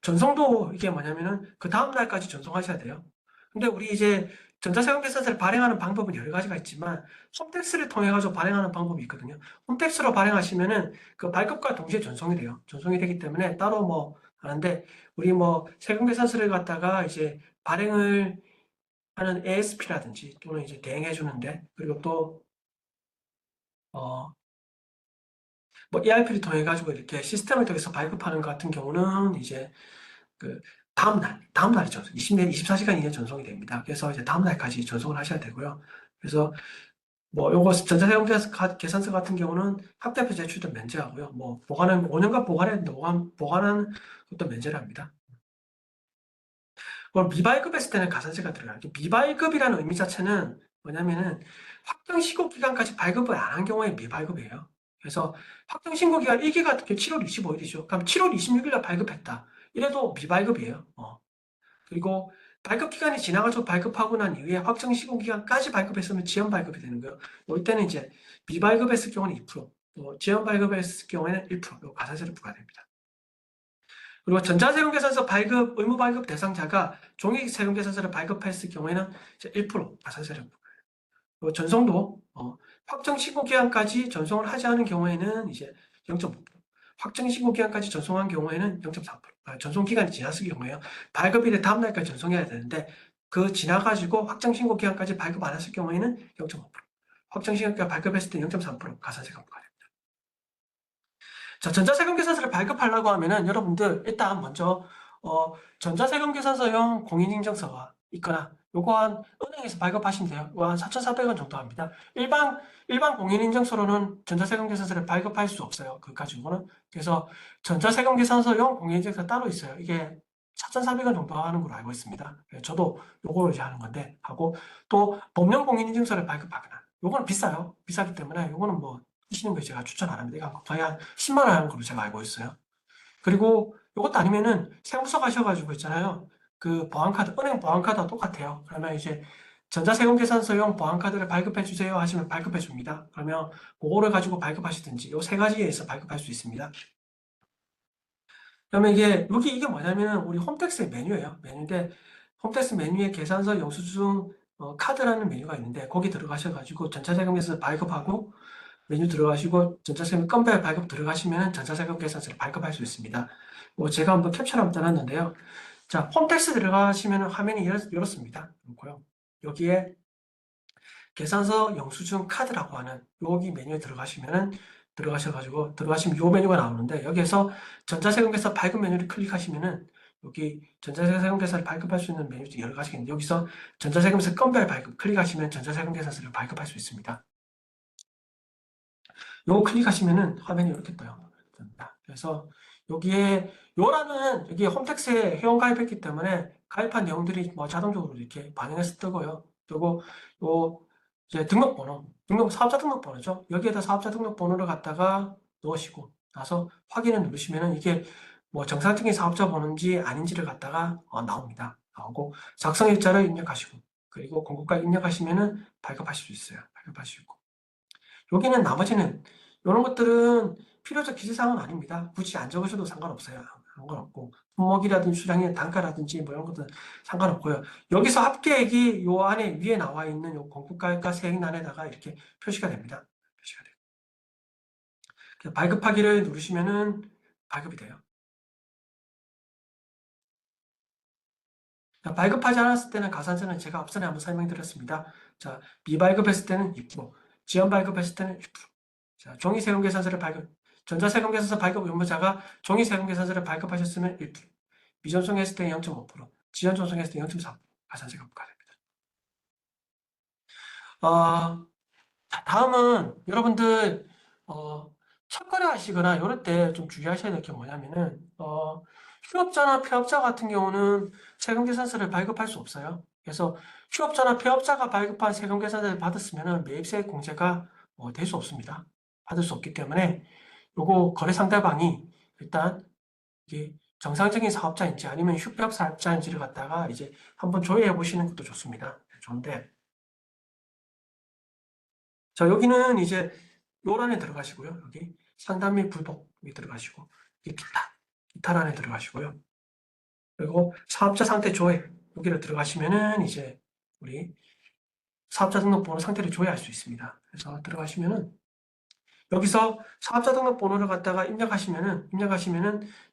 전송도 이게 뭐냐면은 그 다음 날까지 전송하셔야 돼요. 근데 우리 이제 전자세금계산서를 발행하는 방법은 여러 가지가 있지만 홈택스를 통해 가지고 발행하는 방법이 있거든요. 홈택스로 발행하시면은 그 발급과 동시에 전송이 돼요. 전송이 되기 때문에 따로 뭐 하는데 우리 뭐 세금 계산서를 갖다가 이제 발행을 하는 ASP라든지 또는 이제 대행해 주는데 그리고 또 뭐 ERP를 통해 가지고 이렇게 시스템을 통해서 발급하는 것 같은 경우는 이제 그 다음 날이죠. 24시간 이내 전송이 됩니다. 그래서 이제 다음 날까지 전송을 하셔야 되고요. 그래서 뭐 요거 전자세금 계산서 같은 경우는 확대표 제출도 면제하고요. 뭐 보관은 5년간 보관했는데 보관하는 것도 면제를 합니다. 그럼 미발급했을 때는 가산세가 들어가요. 미발급이라는 의미 자체는 뭐냐면은 확정 신고 기간까지 발급을 안 한 경우에 미발급이에요. 그래서 확정 신고 기간 1기 같은 경우 7월 25일이죠. 그럼 7월 26일 날 발급했다. 이래도 미발급이에요. 그리고 발급 기간이 지나가지고 발급하고 난 이후에 확정 신고 기간까지 발급했으면 지연 발급이 되는 거예요. 이럴 때는 이제 미발급했을 경우는 2%, 또 지연 발급했을 경우에는 1% 가산세를 부과됩니다. 그리고 전자세금계산서 발급, 의무 발급 대상자가 종이세금계산서를 발급했을 경우에는 이제 1% 가산세를 부과해요. 그리고 전송도 확정 신고 기간까지 전송을 하지 않은 경우에는 이제 0.5%, 확정 신고 기간까지 전송한 경우에는 0.4%, 전송 기간이 지났을 경우에요. 발급일의 다음 날까지 전송해야 되는데 그 지나가지고 확정 신고 기간까지 발급 안 했을 경우에는 0.5%, 확정 신고 기간 발급했을 때 0.3% 가산세가 부과됩니다. 자, 전자세금 계산서를 발급하려고 하면은 여러분들 일단 먼저 전자세금 계산서용 공인인증서가 있거나 요거 한 은행에서 발급하시면 돼요. 이거 한 4,400원 정도 합니다. 일반 공인인증서로는 전자세금 계산서를 발급할 수 없어요. 그거 가지고는. 그래서 전자세금 계산서용 공인인증서 따로 있어요. 이게 4,400원 정도 하는 걸로 알고 있습니다. 저도 요거를 이제 하는 건데 하고 또 법령 공인인증서를 발급하거나 요거는 비싸요. 비싸기 때문에 요거는 뭐 하시는 거 제가 추천 안 합니다. 이거 거의 한 10만 원 하는 걸로 제가 알고 있어요. 그리고 이것도 아니면은 세무서 가셔가지고 있잖아요. 그 보안카드, 은행 보안카드와 똑같아요. 그러면 이제 전자세금 계산서용 보안카드를 발급해 주세요 하시면 발급해 줍니다. 그러면 그거를 가지고 발급하시든지 요 세 가지에서 발급할 수 있습니다. 그러면 이게 뭐냐면 우리 홈택스의 메뉴예요. 메뉴인데 홈택스 메뉴에 계산서 영수증 카드라는 메뉴가 있는데 거기 들어가셔가지고 전자세금에서 발급하고 메뉴 들어가시고 전자세금 건별 발급 들어가시면 전자세금 계산서를 발급할 수 있습니다. 뭐 제가 한번 캡처를 한번 떠났는데요. 자, 홈택스 들어가시면 화면이 이렇습니다. 그렇고요. 여기에 계산서 영수증 카드라고 하는 여기 메뉴에 들어가시면 요 메뉴가 나오는데 여기에서 전자세금 계산 발급 메뉴를 클릭하시면은 여기 전자세금 계산을 발급할 수 있는 메뉴들이 여러 가지가 있는데 여기서 전자세금에서 건별 발급 클릭하시면 전자세금 계산서를 발급할 수 있습니다. 요거 클릭하시면은 화면이 이렇게 떠요. 그래서 여기에 홈택스에 회원 가입했기 때문에 가입한 내용들이 뭐 자동적으로 이렇게 반영해서 뜨고요. 그리고 요 이제 사업자 등록번호죠. 여기에다 사업자 등록번호를 갖다가 넣으시고 나서 확인을 누르시면은 이게 뭐 정상적인 사업자 번호인지 아닌지를 갖다가 나옵니다. 나오고 작성일자를 입력하시고 그리고 공고가 입력하시면은 발급하실 수 있어요. 발급하시고 여기는 나머지는 이런 것들은 필요적 기재사항은 아닙니다. 굳이 안 적으셔도 상관없어요. 상관없고 품목이라든지 수량의 단가라든지 뭐 이런 것들은 상관없고요. 여기서 합계액이 요 안에 위에 나와 있는 요 공급가액과 세액란에다가 이렇게 표시가 됩니다. 표시가 돼요. 그래서 발급하기를 누르시면은 발급이 돼요. 자, 발급하지 않았을 때는 가산세는 제가 앞전에 한번 설명드렸습니다. 자, 미발급했을 때는 2%, 지연 발급했을 때는 6%. 자, 종이세금계산서를 전자세금계산서 발급 의무자가 종이세금계산서를 발급하셨으면 1%, 미전송했을 때 0.5%, 지연 전송했을 때 0.4% 가산세가 부과됩니다. 자, 다음은 여러분들 첫거래 하시거나 이럴 때 좀 주의하셔야 될 게 뭐냐면은 휴업자나 폐업자 같은 경우는 세금계산서를 발급할 수 없어요. 그래서 휴업자나 폐업자가 발급한 세금계산서를 받았으면은 매입세 공제가 될 수 없습니다. 받을 수 없기 때문에 요거 거래 상대방이 일단 이게 정상적인 사업자인지 아니면 휴업 사업자인지를 갖다가 이제 한번 조회해 보시는 것도 좋습니다. 좋은데 자, 여기는 이제 요란에 들어가시고요. 여기 상담 및 불복 여기 들어가시고 기타란에 들어가시고요. 그리고 사업자 상태 조회 여기를 들어가시면은 이제 우리 사업자 등록번호 상태를 조회할 수 있습니다. 그래서 들어가시면은 여기서 사업자 등록번호를 갖다가 입력하시면은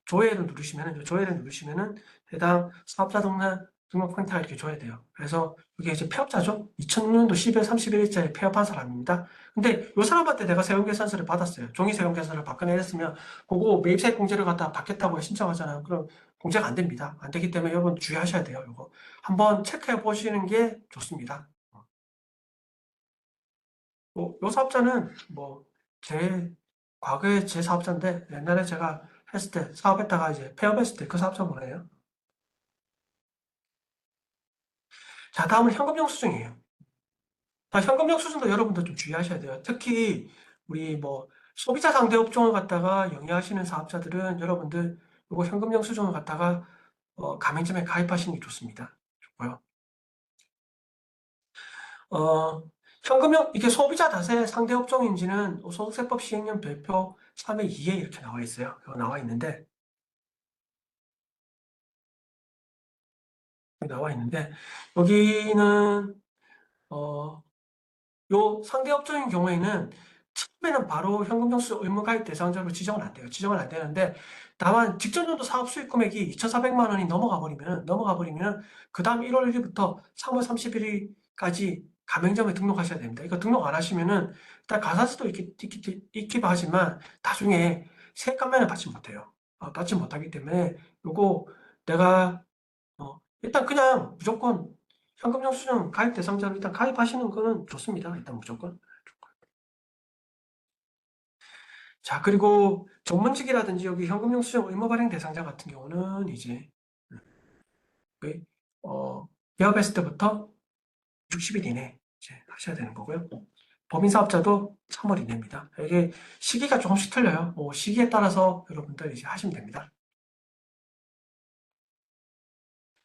조회를 누르시면은 해당 사업자 등록 상태가 이렇게 줘야 돼요. 그래서 이게 이제 폐업자죠. 2006년도 12월 31일자에 폐업한 사람입니다. 근데 이 사람한테 내가 세금계산서를 받았어요. 종이 세금계산서를 받거나 했으면 그거 매입세액 공제를 갖다 받겠다고 신청하잖아요. 그럼 공제가 안 됩니다. 안 되기 때문에 여러분 주의하셔야 돼요. 이거 한번 체크해 보시는 게 좋습니다. 요 사업자는 과거에 제 사업자인데 옛날에 제가 했을 때 사업했다가 이제 폐업했을 때 그 사업자 뭐예요? 자, 다음은 현금 영수증이에요. 현금 영수증도 여러분들 좀 주의하셔야 돼요. 특히 우리 소비자 상대 업종을 갖다가 영위하시는 사업자들은 여러분들 이거 현금 영수증을 갖다가 가맹점에 가입하시는 게 좋습니다. 좋고요. 이게 소비자 다세 상대 업종인지는 소득세법 시행령 별표 3의 2에 이렇게 나와 있어요. 이거 나와 있는데 여기는 요 상대 업종인 경우에는 처음에는 바로 현금 영수증 의무 가입 대상자로 지정은 안 돼요. 지정은 안 되는데 다만 직전년도 사업 수익 금액이 2,400만 원이 넘어가 버리면 그다음 1월 1일부터 3월 31일까지 가맹점에 등록하셔야 됩니다. 이거 등록 안 하시면은 일단 가산세도 있긴 하지만 나중에 세액 감면을 받지 못해요. 받지 못하기 때문에 요거 내가 일단 그냥 무조건 현금 영수증 가입 대상자로 일단 가입하시는 거는 좋습니다. 일단 무조건. 자, 그리고 전문직이라든지 여기 현금 영수증 의무 발행 대상자 같은 경우는 이제 그, 개업했을 때부터 60일 이내 이제 하셔야 되는 거고요. 법인 사업자도 3월 이내입니다. 이게 시기가 조금씩 틀려요. 시기에 따라서 여러분들 이제 하시면 됩니다.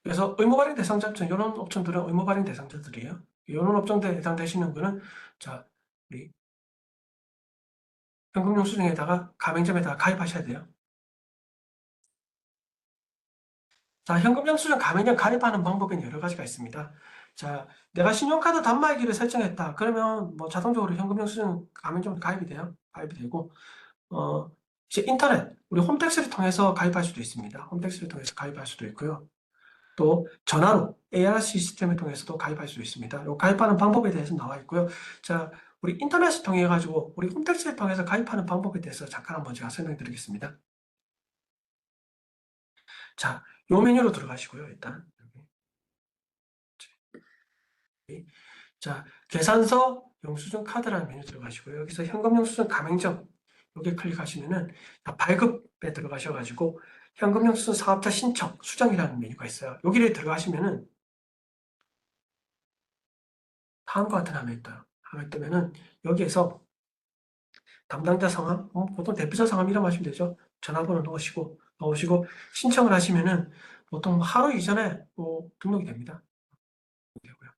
그래서 의무 발행 대상자, 이런 업종들은 의무 발행 대상자들이에요. 이런 업종들에 해당되시는 분은 자, 우리 현금 영수증에다가 가맹점에다가 가입하셔야 돼요. 자, 현금 영수증 가맹점 가입하는 방법에는 여러 가지가 있습니다. 자, 내가 신용카드 단말기를 설정했다. 그러면 자동적으로 현금 영수증 가맹점 가입이 돼요. 가입이 되고, 이제 인터넷, 우리 홈택스를 통해서 가입할 수도 있습니다. 홈택스를 통해서 가입할 수도 있고요. 또 전화로 ARC 시스템을 통해서도 가입할 수 있습니다. 요 가입하는 방법에 대해서 나와 있고요. 자, 우리 인터넷을 통해 가지고 우리 홈택스를 통해서 가입하는 방법에 대해서 잠깐 한번 제가 설명드리겠습니다. 자, 요 메뉴로 들어가시고요. 일단 자, 계산서 영수증 카드라는 메뉴 들어가시고요. 여기서 현금 영수증 가맹점 여기 클릭하시면은 발급에 들어가셔가지고 현금 영수증 사업자 신청 수정이라는 메뉴가 있어요. 여기를 들어가시면은 다음과 같은 화면이 떠요. 화면이 뜨면은 여기에서 담당자 성함, 보통 대표자 성함 이름 하시면 되죠. 전화번호 넣으시고 신청을 하시면은 보통 하루 이전에 등록이 됩니다. 되고요.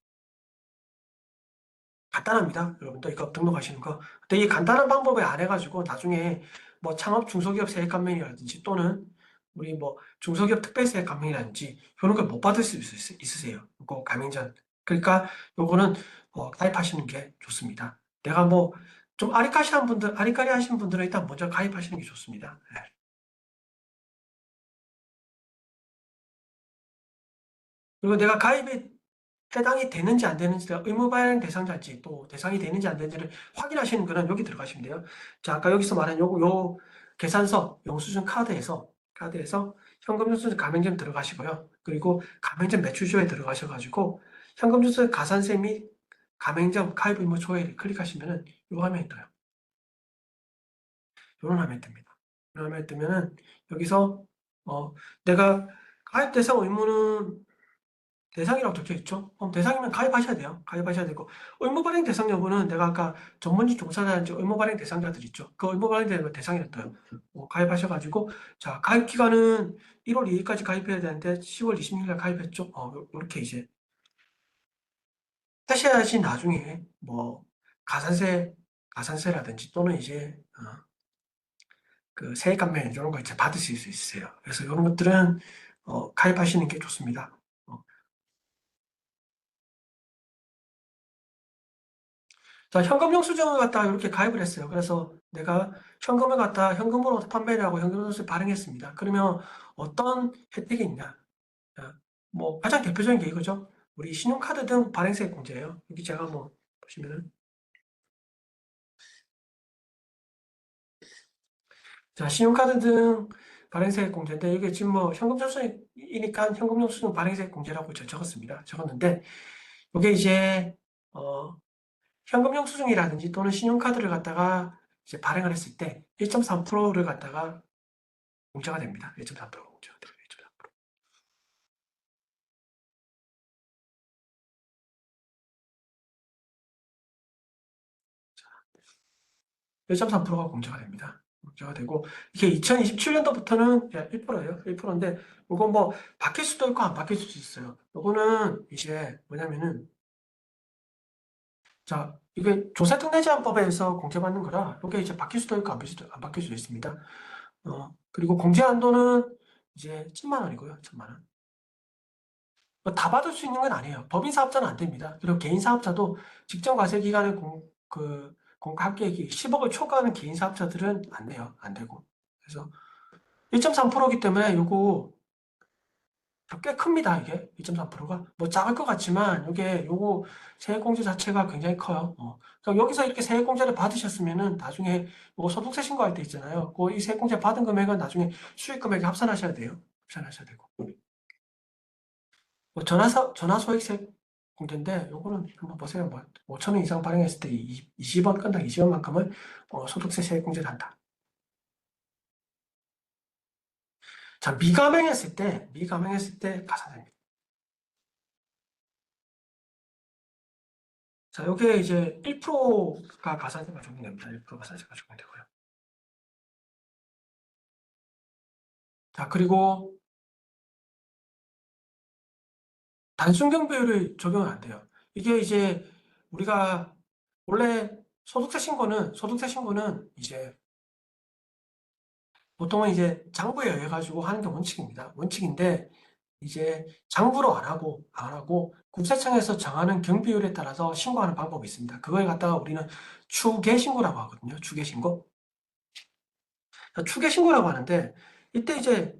간단합니다. 여러분들 이거 등록하시는 거. 근데 이 간단한 방법에 안 해가지고 나중에 창업 중소기업 세액 감면이라든지 또는 우리 중소기업 특별세액 감면이라든지 이런 걸 못 받을 수 있으세요. 이거 가맹 전. 그러니까 요거는 가입하시는 게 좋습니다. 내가 좀 아리까리 하시는 분들은 일단 먼저 가입하시는 게 좋습니다. 네. 그리고 내가 가입에 해당이 되는지 안 되는지, 의무 발행 대상자인지 또 대상이 되는지 안 되는지를 확인하시는 거는 여기 들어가시면 돼요. 자, 아까 여기서 말한 요 계산서 영수증 카드에서 현금 영수증 가맹점 들어가시고요. 그리고 가맹점 매출조에 들어가셔가지고 현금 영수증 가산세 및 가맹점 가입 의무 조회를 클릭하시면은 요 화면이 떠요. 요런 화면이 뜹니다. 이런 화면이 뜨면은 여기서 내가 가입 대상 의무는 대상이라고 적혀 있죠. 그럼 대상이면 가입하셔야 돼요. 가입하셔야 되고 의무 발행 대상 여부는 내가 아까 전문직 종사자인지 의무 발행 대상자들 있죠. 그 의무 발행 대상이라 떠요. 가입하셔가지고 자 가입 기간은 1월 2일까지 가입해야 되는데 10월 26일 날 가입했죠. 이렇게 이제 하셔야지 나중에 가산세라든지 또는 이제 그 세액 감면 이런 거 이제 받으실 수 있어요. 그래서 이런 것들은 가입하시는 게 좋습니다. 자, 현금 영수증을 갖다가 이렇게 가입을 했어요. 그래서 내가 현금을 갖다 현금으로 판매를 하고 현금으로 발행했습니다. 그러면 어떤 혜택이 있냐? 뭐 가장 대표적인 게 이거죠. 우리 신용카드 등 발행세 공제예요. 여기 제가 뭐 보시면은 자, 신용카드 등 발행세 공제인데 이게 지금 뭐 현금 영수증이니까 현금 영수증 발행세 공제라고 적었는데 이게 이제 현금 영수증이라든지 또는 신용카드를 갖다가 이제 발행을 했을 때 1.3%를 갖다가 공제가 됩니다. 1.3% 공제가 돼요. 1.3%. 1.3%가 공제가 됩니다. 공제가 되고 이게 2027년도부터는 1%예요. 1%인데 이건 뭐 바뀔 수도 있고 안 바뀔 수도 있어요. 이거는 이제 뭐냐면은 자, 이게 조세특례제한법에서 공제받는 거라 이게 이제 바뀔 수도 있고 안 바뀔 수도 있습니다. 그리고 공제 한도는 이제 1,000만 원이고요. 1,000만 원. 다 받을 수 있는 건 아니에요. 법인 사업자는 안 됩니다. 그리고 개인 사업자도 직전 과세 기간에 공과계액이 10억을 초과하는 개인 사업자들은 안 돼요. 안 되고. 그래서 1.3%이기 때문에 요거 꽤 큽니다. 이게 2.3%가 뭐 작을 것 같지만 요거 세액공제 자체가 굉장히 커요. 그러니까 여기서 이렇게 세액공제를 받으셨으면은 나중에 요거 소득세 신고할 때 있잖아요. 이 세액공제 받은 금액은 나중에 수익 금액에 합산하셔야 돼요. 합산하셔야 되고. 뭐 전화소액세 공제인데 요거는 한번 보세요. 뭐 5천 원 이상 발행했을 때 20원 건당 20원만큼을 소득세 세액공제를 한다. 자, 미가맹했을 때 가산됩니다. 자, 요게 이제 1%가 가산세가 적용됩니다. 1%가 가산세가 적용되고요. 자, 그리고 단순경비율을 적용은 안 돼요. 이게 이제 우리가 원래 소득세 신고는 이제 보통은 이제 장부에 의해 가지고 하는 게 원칙입니다. 원칙인데 이제 장부로 안 하고 국세청에서 정하는 경비율에 따라서 신고하는 방법이 있습니다. 그걸 갖다가 우리는 추계신고라고 하거든요. 추계신고. 추계신고라고 하는데 이때 이제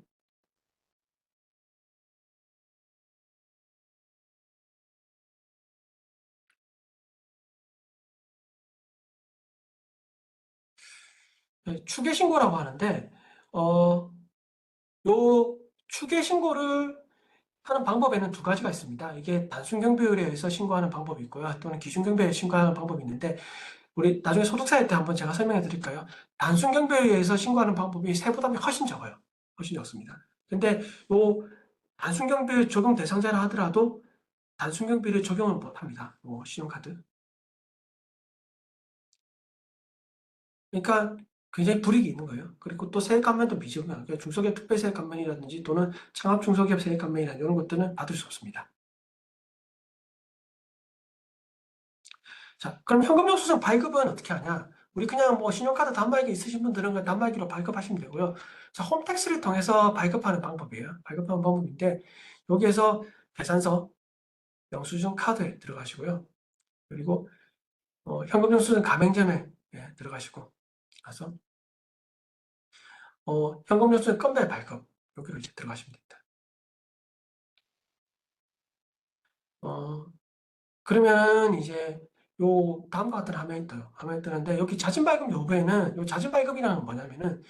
추계신고라고 하는데 요 추계신고를 하는 방법에는 두 가지가 있습니다. 이게 단순 경비율에 의해서 신고하는 방법이 있고요. 또는 기준 경비에 신고하는 방법이 있는데 우리 나중에 소득세 할 때 한번 제가 설명해 드릴까요? 단순 경비에 의해서 신고하는 방법이 세부담이 훨씬 적어요. 훨씬 적습니다. 근데 요 단순 경비 적용 대상자라 하더라도 단순 경비를 적용을 못 합니다. 신용카드. 그러니까 굉장히 불이익이 있는 거예요. 그리고 또 세액 감면도 미지분이에요. 그러니까 중소기업 특별세액 감면이라든지 또는 창업 중소기업 세액 감면이나 이런 것들은 받을 수 없습니다. 자, 그럼 현금 영수증 발급은 어떻게 하냐? 우리 그냥 뭐 신용카드 단말기 있으신 분들은 그 단말기로 발급하시면 되고요. 자, 홈택스를 통해서 발급하는 방법이에요. 발급하는 방법인데 여기에서 계산서, 영수증 카드에 들어가시고요. 그리고 현금 영수증 가맹점에 들어가시고 가서 현금 영수증 건별 발급 여기로 이제 들어가시면 됩니다. 그러면 이제 요 다음과 같은 화면이 떠요. 화면이 뜨는데 여기 자진 발급 여부에는 요 자진 발급이라는 건 뭐냐면은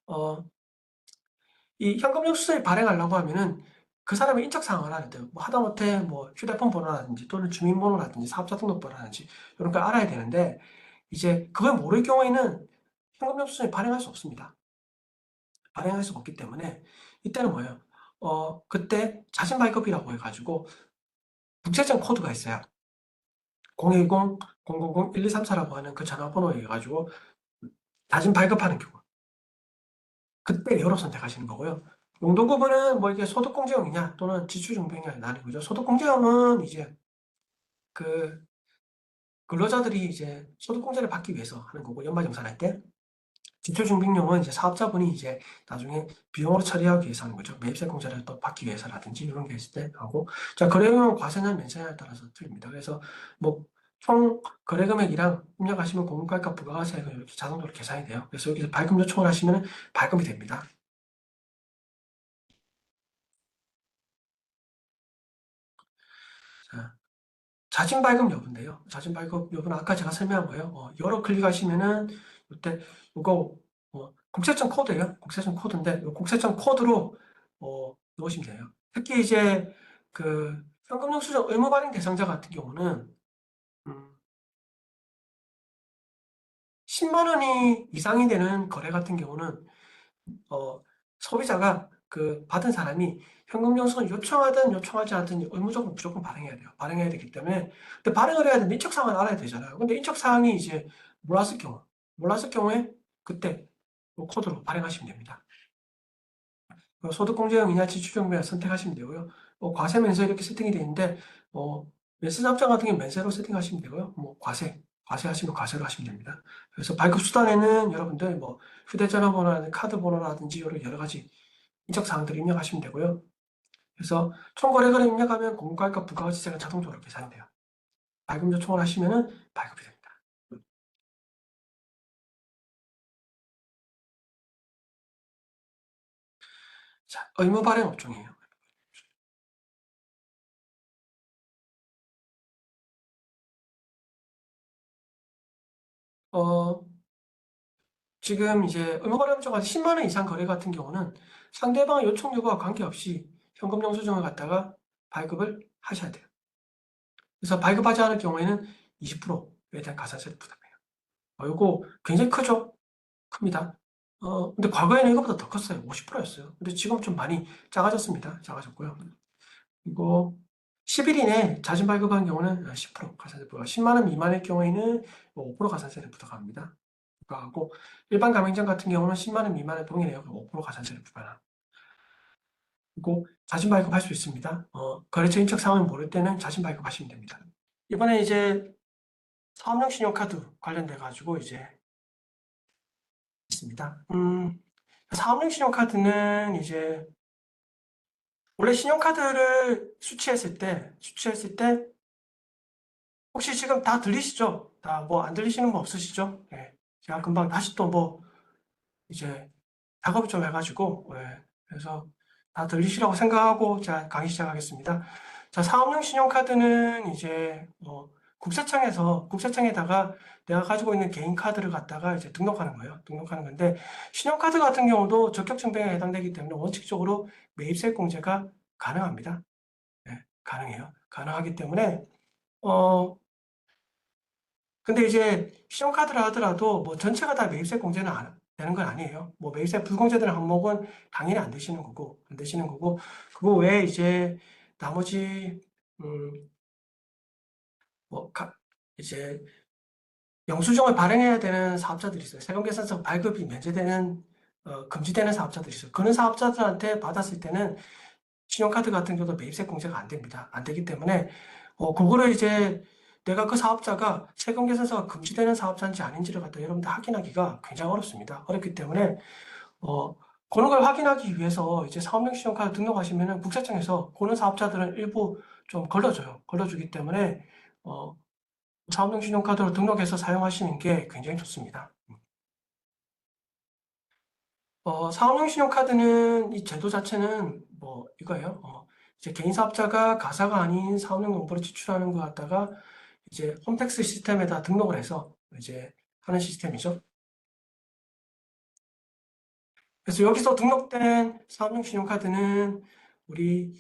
어, 이 현금 영수증을 발행하려고 하면은 그 사람의 인적 사항을 알아야 돼요. 뭐 하다못해 뭐 휴대폰 번호라든지 또는 주민번호라든지 사업자 등록번호라든지 이런 걸 알아야 되는데 이제 그걸 모를 경우에는 현금 영수증을 발행할 수 없습니다. 발행할 수 없기 때문에 이때는 뭐예요? 그때 자진 발급이라고 해가지고 국세청 코드가 있어요. 010-000-1234라고 하는 그 전화번호에 가지고 자진 발급하는 경우. 그때 여러 선택하시는 거고요. 용도구분은 뭐 이게 소득공제형이냐 또는 지출증빙이냐 나뉘고요. 소득공제형은 이제 그 근로자들이 이제 소득공제를 받기 위해서 하는 거고 연말정산할 때 지출증빙용은 이제 사업자분이 이제 나중에 비용으로 처리하기 위해서 하는 거죠. 매입세 공제를 또 받기 위해서라든지 이런 게 있을 때 하고 자 거래용 과세냐 면세냐에 따라서 틀립니다. 그래서 뭐 총 거래 금액이랑 입력하시면 공과가 부가가세가 이렇게 자동으로 계산이 돼요. 그래서 여기서 발급 요청을 하시면 발급이 됩니다. 자, 자진 발급 여부인데요. 자진 발급 여부는 아까 제가 설명한 거예요. 여러 클릭하시면은 이때 이거 국세청 코드예요. 국세청 코드인데 이 국세청 코드로 넣으시면 돼요. 특히 이제 그 현금영수증 의무 발행 대상자 같은 경우는 10만 원이 이상이 되는 거래 같은 경우는 소비자가 그 받은 사람이 현금 영수증을 요청하든 요청하지 않든 의무적으로 무조건 발행해야 돼요. 발행해야 되기 때문에 근데 발행을 해야 되는데 인적 사항을 알아야 되잖아요. 근데 인적 사항이 이제 몰랐을 경우에 그때 이 코드로 발행하시면 됩니다. 소득공제형 이나 지출경비를 선택하시면 되고요. 과세 면세 이렇게 세팅이 되어 있는데 면세 잡장 같은 경우 면세로 세팅하시면 되고요. 과세하시면 과세로 하시면 됩니다. 그래서 발급 수단에는 여러분들 휴대전화 번호라든지 카드 번호라든지 여러 가지 인적 사항들을 입력하시면 되고요. 그래서 총거래거래 입력하면 공과가 부가가치세가 자동적으로 계산이 돼요. 발급 요청을 하시면은 발급이 됩니다. 자, 의무 발행 업종이에요. 지금 이제 의무 발행 업종가 10만 원 이상 거래 같은 경우는 상대방의 요청 여부와 관계없이 현금 영수증을 갖다가 발급을 하셔야 돼요. 그래서 발급하지 않을 경우에는 20%에 대한 가산세를 부담해요. 이거 굉장히 크죠? 큽니다. 근데 과거에는 이거보다 더 컸어요. 50%였어요. 근데 지금 좀 많이 작아졌습니다. 작아졌고요. 그리고 10일 이내 자진 발급한 경우는 10% 가산세 부과, 10만 원 미만의 경우에는 5% 가산세를 부과합니다. 부과하고 일반 가맹점 같은 경우는 10만 원 미만의 동일해요. 5% 가산세를 부과합니다. 그리고 자진 발급할 수 있습니다. 거래처 인적 사항을 모를 때는 자진 발급하시면 됩니다. 이번에 이제 사업용 신용카드 관련돼 가지고 이제 있습니다. 사업용 신용카드는 이제 원래 신용카드를 수취했을 때 혹시 지금 다 들리시죠? 다 안 들리시는 분 없으시죠? 예. 제가 금방 다시 또 이제 작업을 좀 해가지고, 예. 그래서 다 들리시라고 생각하고 제가 강의 시작하겠습니다. 자, 사업용 신용카드는 이제 국세청에다가 내가 가지고 있는 개인 카드를 갖다가 이제 등록하는 거예요. 등록하는 건데 신용카드 같은 경우도 적격증빙에 해당되기 때문에 원칙적으로 매입세 공제가 가능합니다. 예, 가능해요. 가능하기 때문에 근데 이제 신용카드라 하더라도 전체가 다 매입세 공제는 되는 건 아니에요. 매입세 불공제되는 항목은 당연히 안 되시는 거고, 그거 외에 이제 나머지, 이제 영수증을 발행해야 되는 사업자들이 있어요. 세금계산서 발급이 면제되는, 금지되는 사업자들이 있어요. 그런 사업자들한테 받았을 때는 신용카드 같은 경우도 매입세 공제가 안 됩니다. 안 되기 때문에 그거를 이제 내가 그 사업자가 세금 계산서가 금지되는 사업자인지 아닌지를 갖다 여러분들 확인하기가 굉장히 어렵습니다. 어렵기 때문에 그런 걸 확인하기 위해서 이제 사업용 신용카드 등록하시면은 국세청에서 그런 사업자들은 일부 좀 걸러줘요. 걸러주기 때문에 사업용 신용카드로 등록해서 사용하시는 게 굉장히 좋습니다. 사업용 신용카드는 이 제도 자체는 이거예요. 이제 개인 사업자가 가사가 아닌 사업용 정보를 지출하는 것 갖다가 이제 홈택스 시스템에다 등록을 해서 이제 하는 시스템이죠. 그래서 여기서 등록된 사업용 신용카드는 우리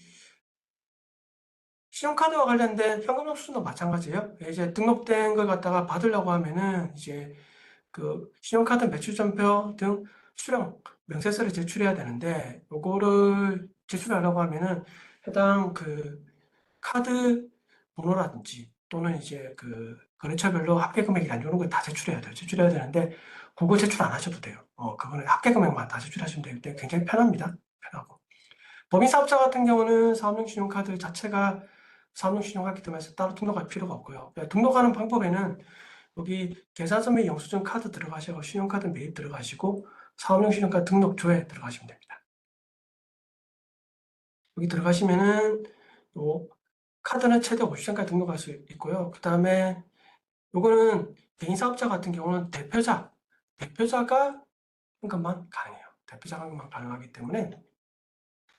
신용카드와 관련된 현금 영수증도 마찬가지예요. 이제 등록된 걸 갖다가 받으려고 하면은 이제 그 신용카드 매출전표 등 수령 명세서를 제출해야 되는데 요거를 제출하려고 하면은 해당 그 카드 번호라든지 또는 이제 그 거래처별로 합계 금액이란 이런 걸 다 제출해야 돼요. 제출해야 되는데 그거 제출 안 하셔도 돼요. 그거는 합계 금액만 다 제출하시면 되기 때문에 굉장히 편합니다. 편하고. 법인 사업자 같은 경우는 사업용 신용카드 자체가 사업용 신용카드 때문에 따로 등록할 필요가 없고요. 등록하는 방법에는 여기 계산서 및 영수증 카드 들어가시고 신용카드 매입 들어가시고 사업용 신용카드 등록조에 들어가시면 됩니다. 여기 들어가시면은 요 카드는 최대 50장까지 등록할 수 있고요. 그 다음에 요거는 개인 사업자 같은 경우는 대표자가 현금만 가능해요. 대표자 현금만 가능하기 때문에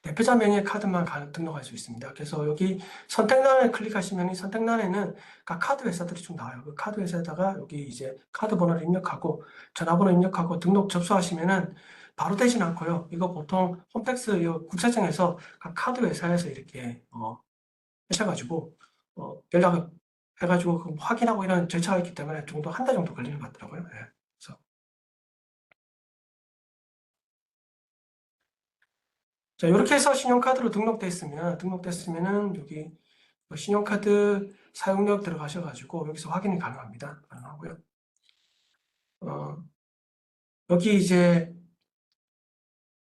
대표자 명의 카드만 등록할 수 있습니다. 그래서 여기 선택란을 클릭하시면 이 선택란에는 각 카드 회사들이 쭉 나와요. 그 카드 회사에다가 여기 이제 카드 번호를 입력하고 전화번호 입력하고 등록 접수하시면은 바로 되진 않고요. 이거 보통 홈택스 국세청에서 각 카드 회사에서 이렇게 하셔가지고 연락을 해가지고 확인하고 이런 절차가 있기 때문에 정도 한 달 정도 걸리는 것 같더라고요. 예. 그래서 자, 이렇게 해서 신용카드로 등록됐으면은 여기 신용카드 사용력 들어가셔가지고 여기서 확인이 가능하고요. 어, 여기 이제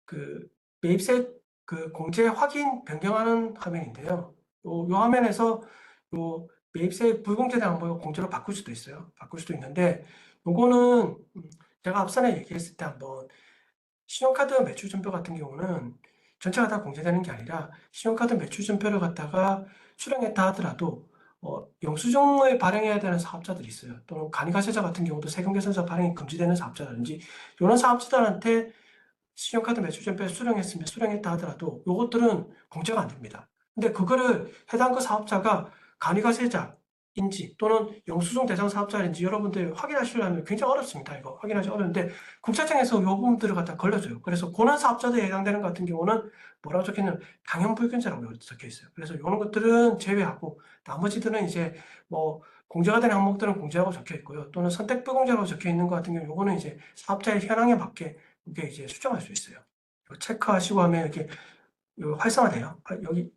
그 매입세 그 공제 확인 변경하는 화면인데요. 요 화면에서 요 매입세 불공제된 항목을 공제로 바꿀 수도 있어요. 바꿀 수도 있는데 요거는 제가 앞선에 얘기했을 때 한번 신용카드 매출 전표 같은 경우는 전체가 다 공제되는 게 아니라 신용카드 매출 전표를 갖다가 수령했다 하더라도 영수증을 발행해야 되는 사업자들이 있어요. 또는 간이가세자 같은 경우도 세금계산서 발행이 금지되는 사업자라든지 이런 사업자들한테 신용카드 매출 전표를 수령했다 하더라도 이것들은 공제가 안 됩니다. 근데 그거를 해당 그 사업자가 간이가세자인지 또는 영수증 대상 사업자인지 여러분들 확인하시려면 굉장히 어렵습니다. 이거 확인하기 어려운데 국세청에서 이 부분들을 갖다 걸려줘요. 그래서 고난 사업자들에 해당되는 것 같은 경우는 뭐라고 적혀있냐면 당연불균제라고 적혀 있어요. 그래서 이런 것들은 제외하고 나머지들은 이제 뭐 공제가 되는 항목들은 공제라고 적혀 있고요. 또는 선택 불공제라고 적혀 있는 것 같은 경우 이거는 이제 사업자의 현황에 맞게 이게 이제 수정할 수 있어요. 이거 체크하시고 하면 이렇게 활성화돼요. 여기 이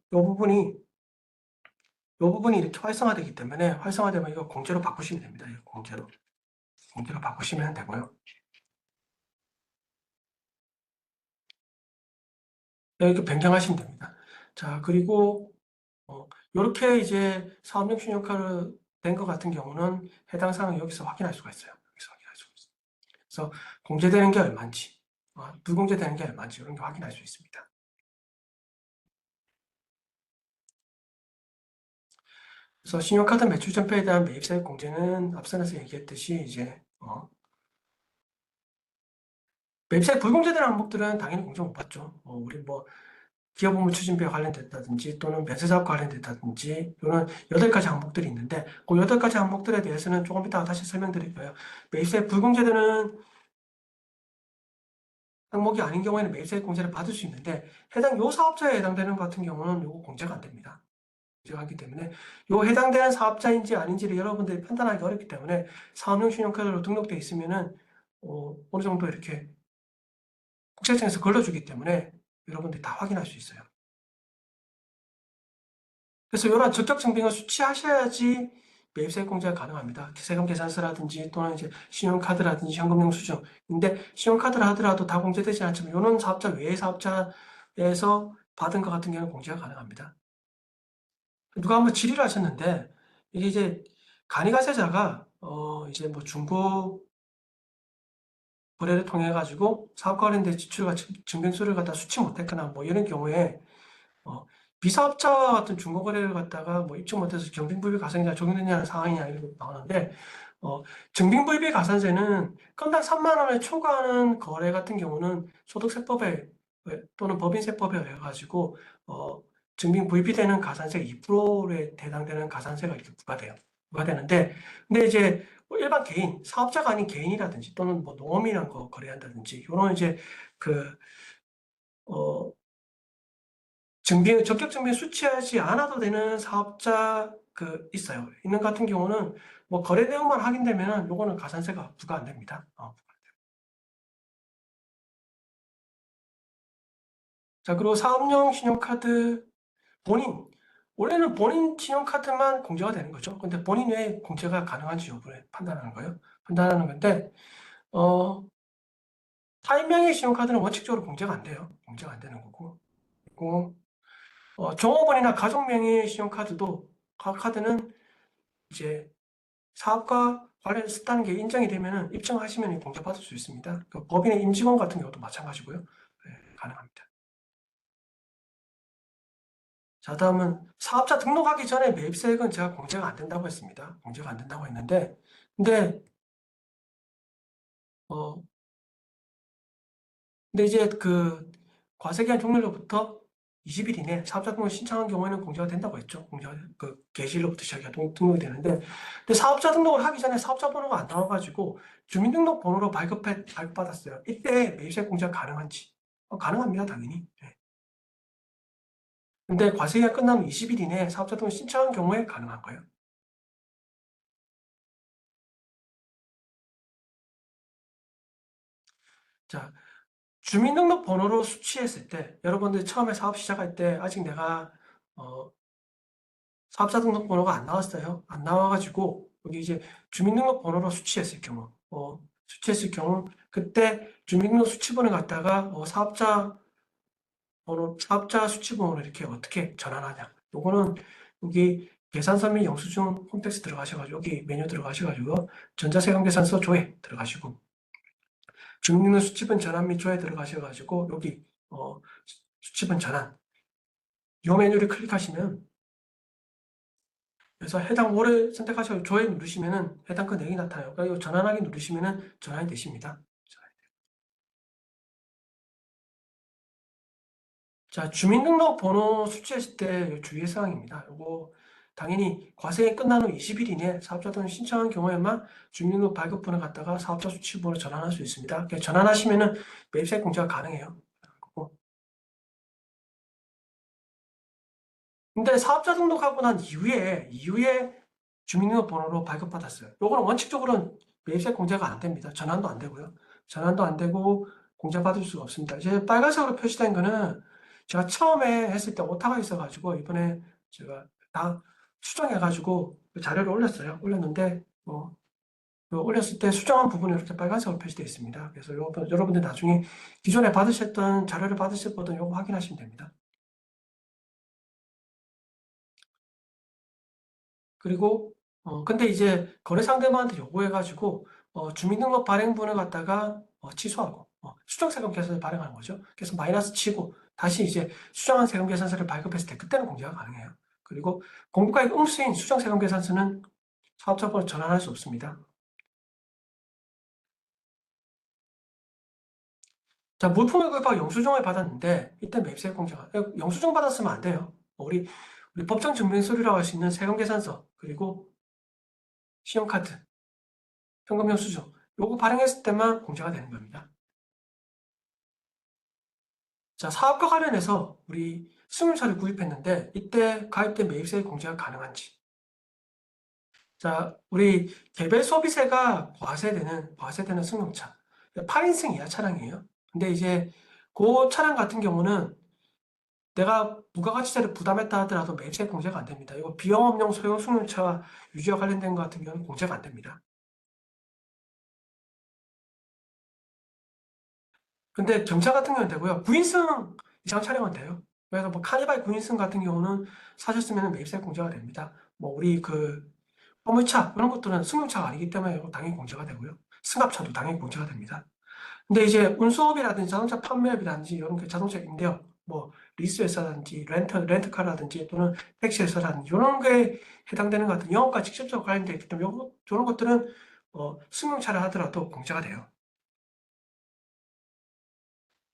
부분이 이렇게 활성화되기 때문에 활성화되면 이거 공제로 바꾸시면 됩니다. 이거 공제로 바꾸시면 되고요. 이렇게 변경하시면 됩니다. 자, 그리고 이렇게 이제 사업용 신용카드 된 것 같은 경우는 해당 사항을 여기서 확인할 수가 있어요. 여기서 확인할 수가 있어요. 그래서 공제되는 게 얼마인지, 불공제되는 게 얼마인지 이런 게 확인할 수 있습니다. 그래서 신용카드 매출 전표에 대한 매입세액 공제는 앞선에서 얘기했듯이 이제 매입세액 불공제된 항목들은 당연히 공제 못 받죠. 우리 뭐 기업 업무 추진비와 관련됐다든지 또는 면세사업 관련됐다든지 이런 8가지 항목들이 있는데 그 8가지 항목들에 대해서는 조금 이따가 다시 설명드릴 거예요. 매입세액 불공제되는 항목이 아닌 경우에는 매입세액 공제를 받을 수 있는데 해당 요 사업자에 해당되는 것 같은 경우는 요거 공제가 안 됩니다. 공제가 하기 때문에 요 해당되는 사업자인지 아닌지를 여러분들이 판단하기 어렵기 때문에 사업용 신용카드로 등록되어 있으면은 어느 정도 이렇게 국세청에서 걸러주기 때문에 여러분들이 다 확인할 수 있어요. 그래서 이런 적격 증빙을 수취하셔야지 매입세액 공제가 가능합니다. 세금 계산서라든지 또는 이제 신용카드라든지 현금 영수증. 근데 신용카드를 하더라도 다 공제되지 않지만 이런 사업자 외의 사업자에서 받은 것 같은 경우는 공제가 가능합니다. 누가 한번 질의를 하셨는데 이게 이제 간이가세자가 이제 뭐 중고 거래를 통해 가지고 사업과 관련된 지출과 증빙서를 갖다 수취 못했거나 뭐 이런 경우에 비사업자와 같은 중고거래를 갖다가 뭐 입증 못해서 경빈불비 가산세가 적용되냐는 상황이냐 이렇게 나오는데 증빙불비 가산세는 건당 3만 원을 초과하는 거래 같은 경우는 소득세법에 또는 법인세법에 의해 가지고 증빙불비되는 가산세 2%에 해당되는 가산세가 이렇게 부과되는데 근데 이제 뭐 일반 개인 사업자가 아닌 개인이라든지 또는 뭐 농업이란 거 거래한다든지 이런 이제 적격 증빙 수취하지 않아도 되는 사업자 있어요. 있는 같은 경우는 뭐 거래 내용만 확인되면은 요거는 가산세가 부과 안 됩니다. 자, 그리고 사업용 신용카드 원래는 본인 신용카드만 공제가 되는 거죠. 근데 본인 외에 공제가 가능한지 여부를 판단하는 거예요. 판단하는 건데, 타인명의 신용카드는 원칙적으로 공제가 안 돼요. 공제가 안 되는 거고. 그리고, 종업원이나 가족명의 신용카드도, 카드는 이제 사업과 관련했다는 게 인정이 되면 입증하시면 공제받을 수 있습니다. 그 법인의 임직원 같은 경우도 마찬가지고요. 네, 가능합니다. 자, 다음은 사업자 등록하기 전에 매입세액은 제가 공제가 안 된다고 했습니다. 공제가 안 된다고 했는데 근데 어 근데 이제 그 과세기한 종료로부터 20일 이내 사업자 등록을 신청한 경우에는 공제가 된다고 했죠. 공제가 그 게시일로부터 시작해서 등록이 되는데, 근데 사업자 등록을 하기 전에 사업자 번호가 안 나와가지고 주민등록번호로 발급받았어요. 이때 매입세 공제가 가능한지? 가능합니다, 당연히. 네. 근데 과세기간 끝나면 20일 이내에 사업자 등록을 신청한 경우에 가능한 거예요. 자, 주민등록번호로 수취했을 때, 여러분들 처음에 사업 시작할 때 아직 내가 사업자 등록번호가 안 나왔어요. 안 나와가지고 여기 이제 주민등록번호로 수취했을 경우 그때 주민등록 수취번호 갖다가 사업자 수취번호를 이렇게 어떻게 전환하냐. 요거는 여기 계산서 및 영수증 홈택스 들어가셔가지고 여기 메뉴 들어가셔가지고 전자세금계산서 조회 들어가시고 주민등록 수취번 전환 및 조회 들어가셔가지고 여기 수취번 전환 요 메뉴를 클릭하시면 그래서 해당 월을 선택하셔서 조회 누르시면은 해당 그 내용이 나타나요. 그러니까 이 전환하기 누르시면은 전환이 되십니다. 자, 주민등록번호 수취했을 때 주의 사항입니다. 요거 당연히 과세가 끝난 후 20일 이내 사업자 등을 신청한 경우에만 주민등록 발급번호 갖다가 사업자 수취번호로 전환할 수 있습니다. 그러니까 전환하시면은 매입세 공제가 가능해요. 근데 사업자 등록하고 난 이후에 주민등록번호로 발급받았어요. 요거는 원칙적으로는 매입세 공제가 안 됩니다. 전환도 안 되고요. 전환도 안 되고 공제받을 수가 없습니다. 이제 빨간색으로 표시된 거는 제가 처음에 했을 때 오타가 있어가지고 이번에 제가 다 수정해가지고 그 자료를 올렸어요. 올렸는데 올렸을 때 수정한 부분이 이렇게 빨간색으로 표시되어 있습니다. 그래서 여러분들 나중에 기존에 받으셨던 자료를 받으실 분은 요거 확인하시면 됩니다. 그리고 근데 이제 거래 상대방한테 요구해가지고 주민등록 발행본을 갖다가 취소하고 수정세금 계산서를 발행하는 거죠. 그래서 마이너스 치고 다시 이제 수정한 세금 계산서를 발급했을 때 그때는 공제가 가능해요. 그리고 공부가액 응수인 수정세금 계산서는 사업자번호 전환할 수 없습니다. 자, 물품을 구입하고 영수증을 받았는데 이때 매입세 공제가 영수증 받았으면 안 돼요. 우리 법정 증빙 서류라고 할 수 있는 세금 계산서 그리고 신용카드 현금 영수증 요거 발행했을 때만 공제가 되는 겁니다. 자, 사업과 관련해서 우리 승용차를 구입했는데 이때 가입된 매입세 공제가 가능한지. 자, 우리 개별 소비세가 과세되는 승용차. 8인승 이하 차량이에요. 근데 이제 그 차량 같은 경우는 내가 부가가치세를 부담했다 하더라도 매입세 공제가 안 됩니다. 이거 비영업용 소형 승용차 유지와 관련된 것 같은 경우는 공제가 안 됩니다. 근데 경차 같은 경우는 되고요. 9인승 이상 차량은 돼요. 그래서 뭐 카니발 9인승 같은 경우는 사셨으면 매입세 공제가 됩니다. 뭐 우리 그 화물차 이런 것들은 승용차가 아니기 때문에 이거 당연히 공제가 되고요. 승합차도 당연히 공제가 됩니다. 근데 이제 운수업이라든지 자동차 판매업이라든지 이런 게 자동차 임대업, 뭐 리스 회사라든지 렌트카라든지 또는 택시 회사라든지 이런 게 해당되는 것 같은 영업과 직접적으로 관련되어 있기 때문에 이런 것들은 승용차를 하더라도 공제가 돼요.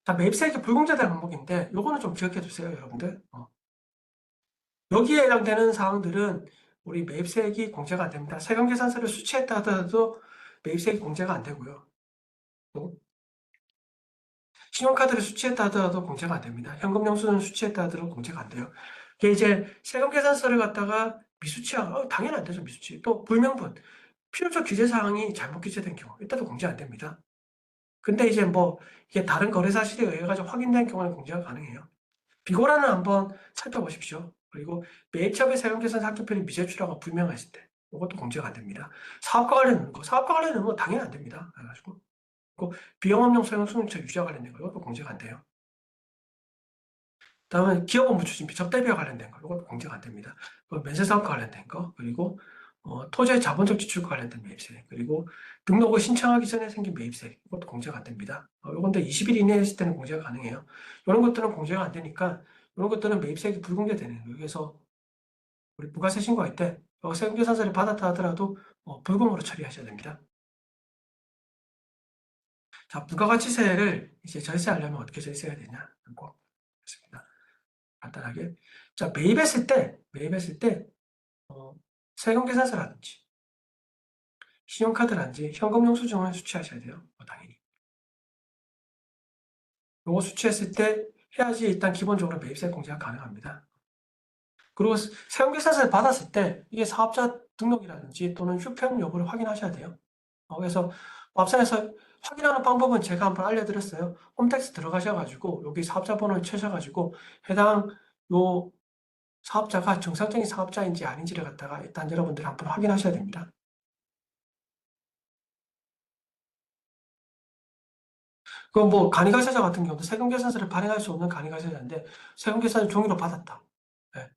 자, 매입세액이 불공제된 항목인데 요거는 좀 기억해 주세요, 여러분들. 여기에 해당되는 사항들은 우리 매입세액이 공제가 안 됩니다. 세금계산서를 수취했다 하더라도 매입세액이 공제가 안 되고요. 신용카드를 수취했다 하더라도 공제가 안 됩니다. 현금영수증 수취했다 하더라도 공제가 안 돼요. 이게 이제 세금계산서를 갖다가 미수취하고 당연히 안 되죠, 미수취. 또 불명분, 필요적 규제사항이 잘못 기재된 경우 이때도 공제 안 됩니다. 근데 이제 뭐 이게 다른 거래 사실에 의해 가지고 확인된 경우는 공제가 가능해요. 비고란을 한번 살펴보십시오. 그리고 매입처의 세금계산 상표편이 미제출하고 불명했을 때 이것도 공제가 안 됩니다. 사업과 관련된 거 당연히 안 됩니다. 그래가지고 비영업용 소형 승용차 유지와 관련된 거 이것도 공제가 안 돼요. 다음에 기업 업무 추진비 적대비와 관련된 거 이것도 공제가 안 됩니다. 면세사업과 관련된 거 그리고 토지의 자본적 지출과 관련된 매입세 그리고 등록을 신청하기 전에 생긴 매입세 이것도 공제가 안 됩니다. 요건데 20일 이내에 했을 때는 공제가 가능해요. 이런 것들은 공제가 안 되니까 이런 것들은 매입세액이 불공개되는 거예요. 그래서 우리 부가세 신고할 때 세금계산서를 받았다 하더라도 불금으로 처리하셔야 됩니다. 자, 부가가치세를 이제 절세하려면 어떻게 절세해야 되냐? 꼭 있습니다. 간단하게. 자, 매입했을 때 세금계산서라든지 신용카드라든지 현금 영수증을 수취하셔야 돼요. 당연히. 요거 수취했을 때 해야지 일단 기본적으로 매입세 공제가 가능합니다. 그리고 세금계산서를 받았을 때 이게 사업자 등록이라든지 또는 휴평 여부를 확인하셔야 돼요. 그래서 앞선에서 확인하는 방법은 제가 한번 알려드렸어요. 홈택스 들어가셔가지고 여기 사업자 번호를 쳐셔가지고 해당 요 사업자가 정상적인 사업자인지 아닌지를 갖다가 일단 여러분들이 한번 확인하셔야 됩니다. 그 뭐 간이가세자 같은 경우도 세금계산서를 발행할 수 없는 간이가세자인데 세금계산서 종이로 받았다. 네.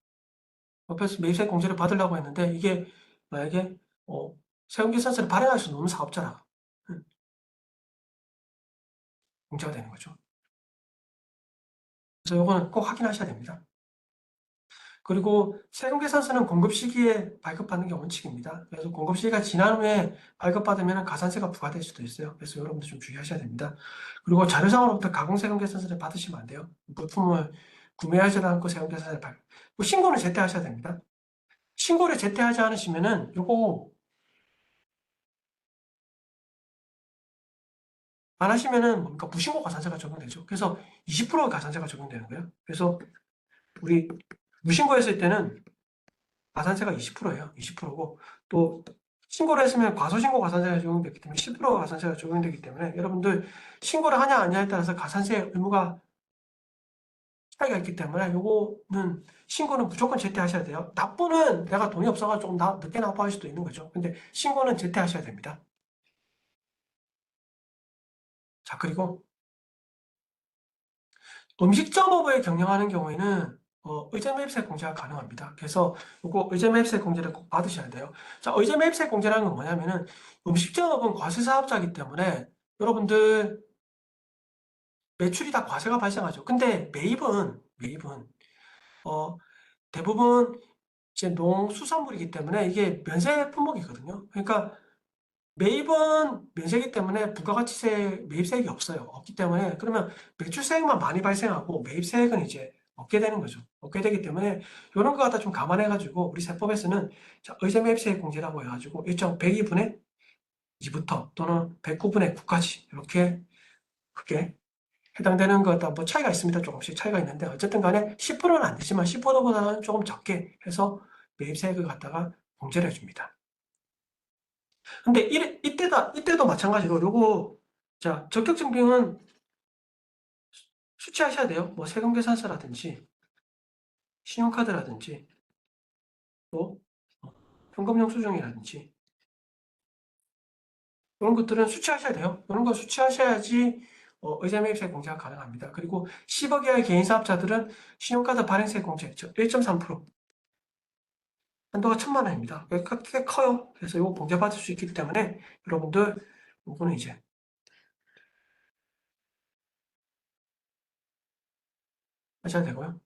옆에서 매입세 공제를 받으려고 했는데 이게 만약에 세금계산서를 발행할 수 없는 사업자라 공제가 되는 거죠. 그래서 이거는 꼭 확인하셔야 됩니다. 그리고 세금계산서는 공급 시기에 발급받는 게 원칙입니다. 그래서 공급 시기가 지난 후에 발급받으면 가산세가 부과될 수도 있어요. 그래서 여러분들 좀 주의하셔야 됩니다. 그리고 자료상으로부터 가공세금계산서를 받으시면 안 돼요. 부품을 구매하지 않고 세금계산서를 신고는 제때 하셔야 됩니다. 신고를 제때 하지 않으시면은 요거 안 하시면은 뭡니까? 무신고 가산세가 적용되죠. 그래서 20% 가산세가 적용되는 거예요. 그래서 우리 무신고했을 때는 가산세가 20%예요. 20%고 또 신고를 했으면 과소신고 가산세가 적용되기 때문에 10% 가산세가 적용되기 때문에 여러분들 신고를 하냐 아니냐에 따라서 가산세 의무가 차이가 있기 때문에 요거는 신고는 무조건 제때 하셔야 돼요. 납부는 내가 돈이 없어가지고 조금 늦게 납부할 수도 있는 거죠. 근데 신고는 제때 하셔야 됩니다. 자, 그리고 음식점업을 경영하는 경우에는 의제매입세 공제가 가능합니다. 그래서 이거 의제매입세 공제를 꼭 받으셔야 돼요. 자, 의제매입세 공제라는 건 뭐냐면은 음식점업은 과세사업자이기 때문에 여러분들 매출이 다 과세가 발생하죠. 근데 매입은 대부분 이제 농수산물이기 때문에 이게 면세 품목이거든요. 그러니까 매입은 면세기 때문에 부가가치세 매입세액이 없어요. 없기 때문에 그러면 매출세액만 많이 발생하고 매입세액은 이제 없게 되는 거죠. 없게 되기 때문에 이런 거 갖다 좀 감안해가지고 우리 세법에서는 의제 매입세액 공제라고 해가지고 일정 102분의 2부터 또는 109분의 9까지 이렇게 크게 해당되는 거다. 뭐 차이가 있습니다. 조금씩 차이가 있는데 어쨌든 간에 10%는 안 되지만 10%보다는 조금 적게 해서 매입세액을 갖다가 공제를 해줍니다. 근데 이때도 마찬가지로 요거 자 적격증빙은 수취하셔야 돼요. 뭐 세금계산서라든지 신용카드라든지 또 현금 영수증이라든지 이런 것들은 수취하셔야 돼요. 이런 거 수취하셔야지 의자매입세 공제가 가능합니다. 그리고 10억 이하의 개인사업자들은 신용카드 발행세 공제 1.3% 한도가 1,000만 원입니다. 꽤 커요. 그래서 이거 공제받을 수 있기 때문에 여러분들 이거는 이제 하셔야 되고요.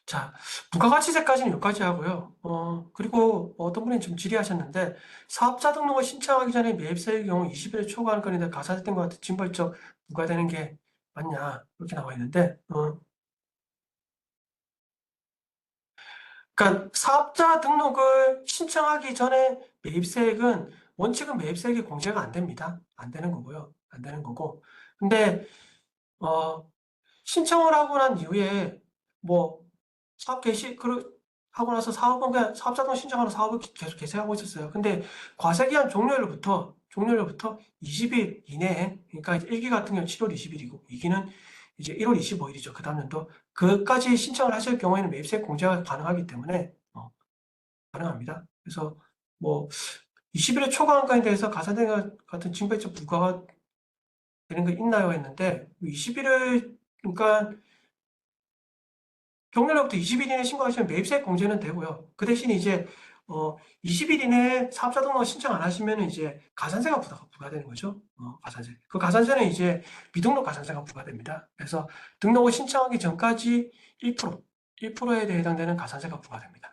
자, 부가가치세까지는 여기까지 하고요. 그리고 어떤 분이 좀 질의하셨는데, 사업자 등록을 신청하기 전에 매입세의 경우 20일을 초과하는 건인데 가산세 등과 같은 징벌적 부과되는 게 맞냐? 이렇게 나와 있는데, 그러니까 사업자 등록을 신청하기 전에 매입세액은 원칙은 매입세액이 공제가 안 됩니다. 안 되는 거고요. 안 되는 거고. 근데, 신청을 하고 난 이후에 뭐 사업 개시 하고 나서 사업은 그냥 사업자동 신청하러 사업을 계속 개시하고 있었어요. 근데 과세기한 종료일부터 20일 이내에 그러니까 1기 같은 경우는 7월 20일이고 2기는 이제 1월 25일이죠. 그 다음 연도 그까지 신청을 하실 경우에는 매입세 공제가 가능하기 때문에 가능합니다. 그래서 뭐 20일에 초과한 거에 대해서 가산세 같은 징벌적 부과가 되는 거 있나요? 했는데 20일을 그러니까 경렬로부터 20일 이내 신고하시면 매입세 공제는 되고요. 그 대신 이제 어, 20일 이내에 사업자 등록 신청 안 하시면 이제 가산세가 부과되는 거죠. 가산세. 그 가산세는 이제 미등록 가산세가 부과됩니다. 그래서 등록을 신청하기 전까지 1%, 1%에 해당되는 가산세가 부과됩니다.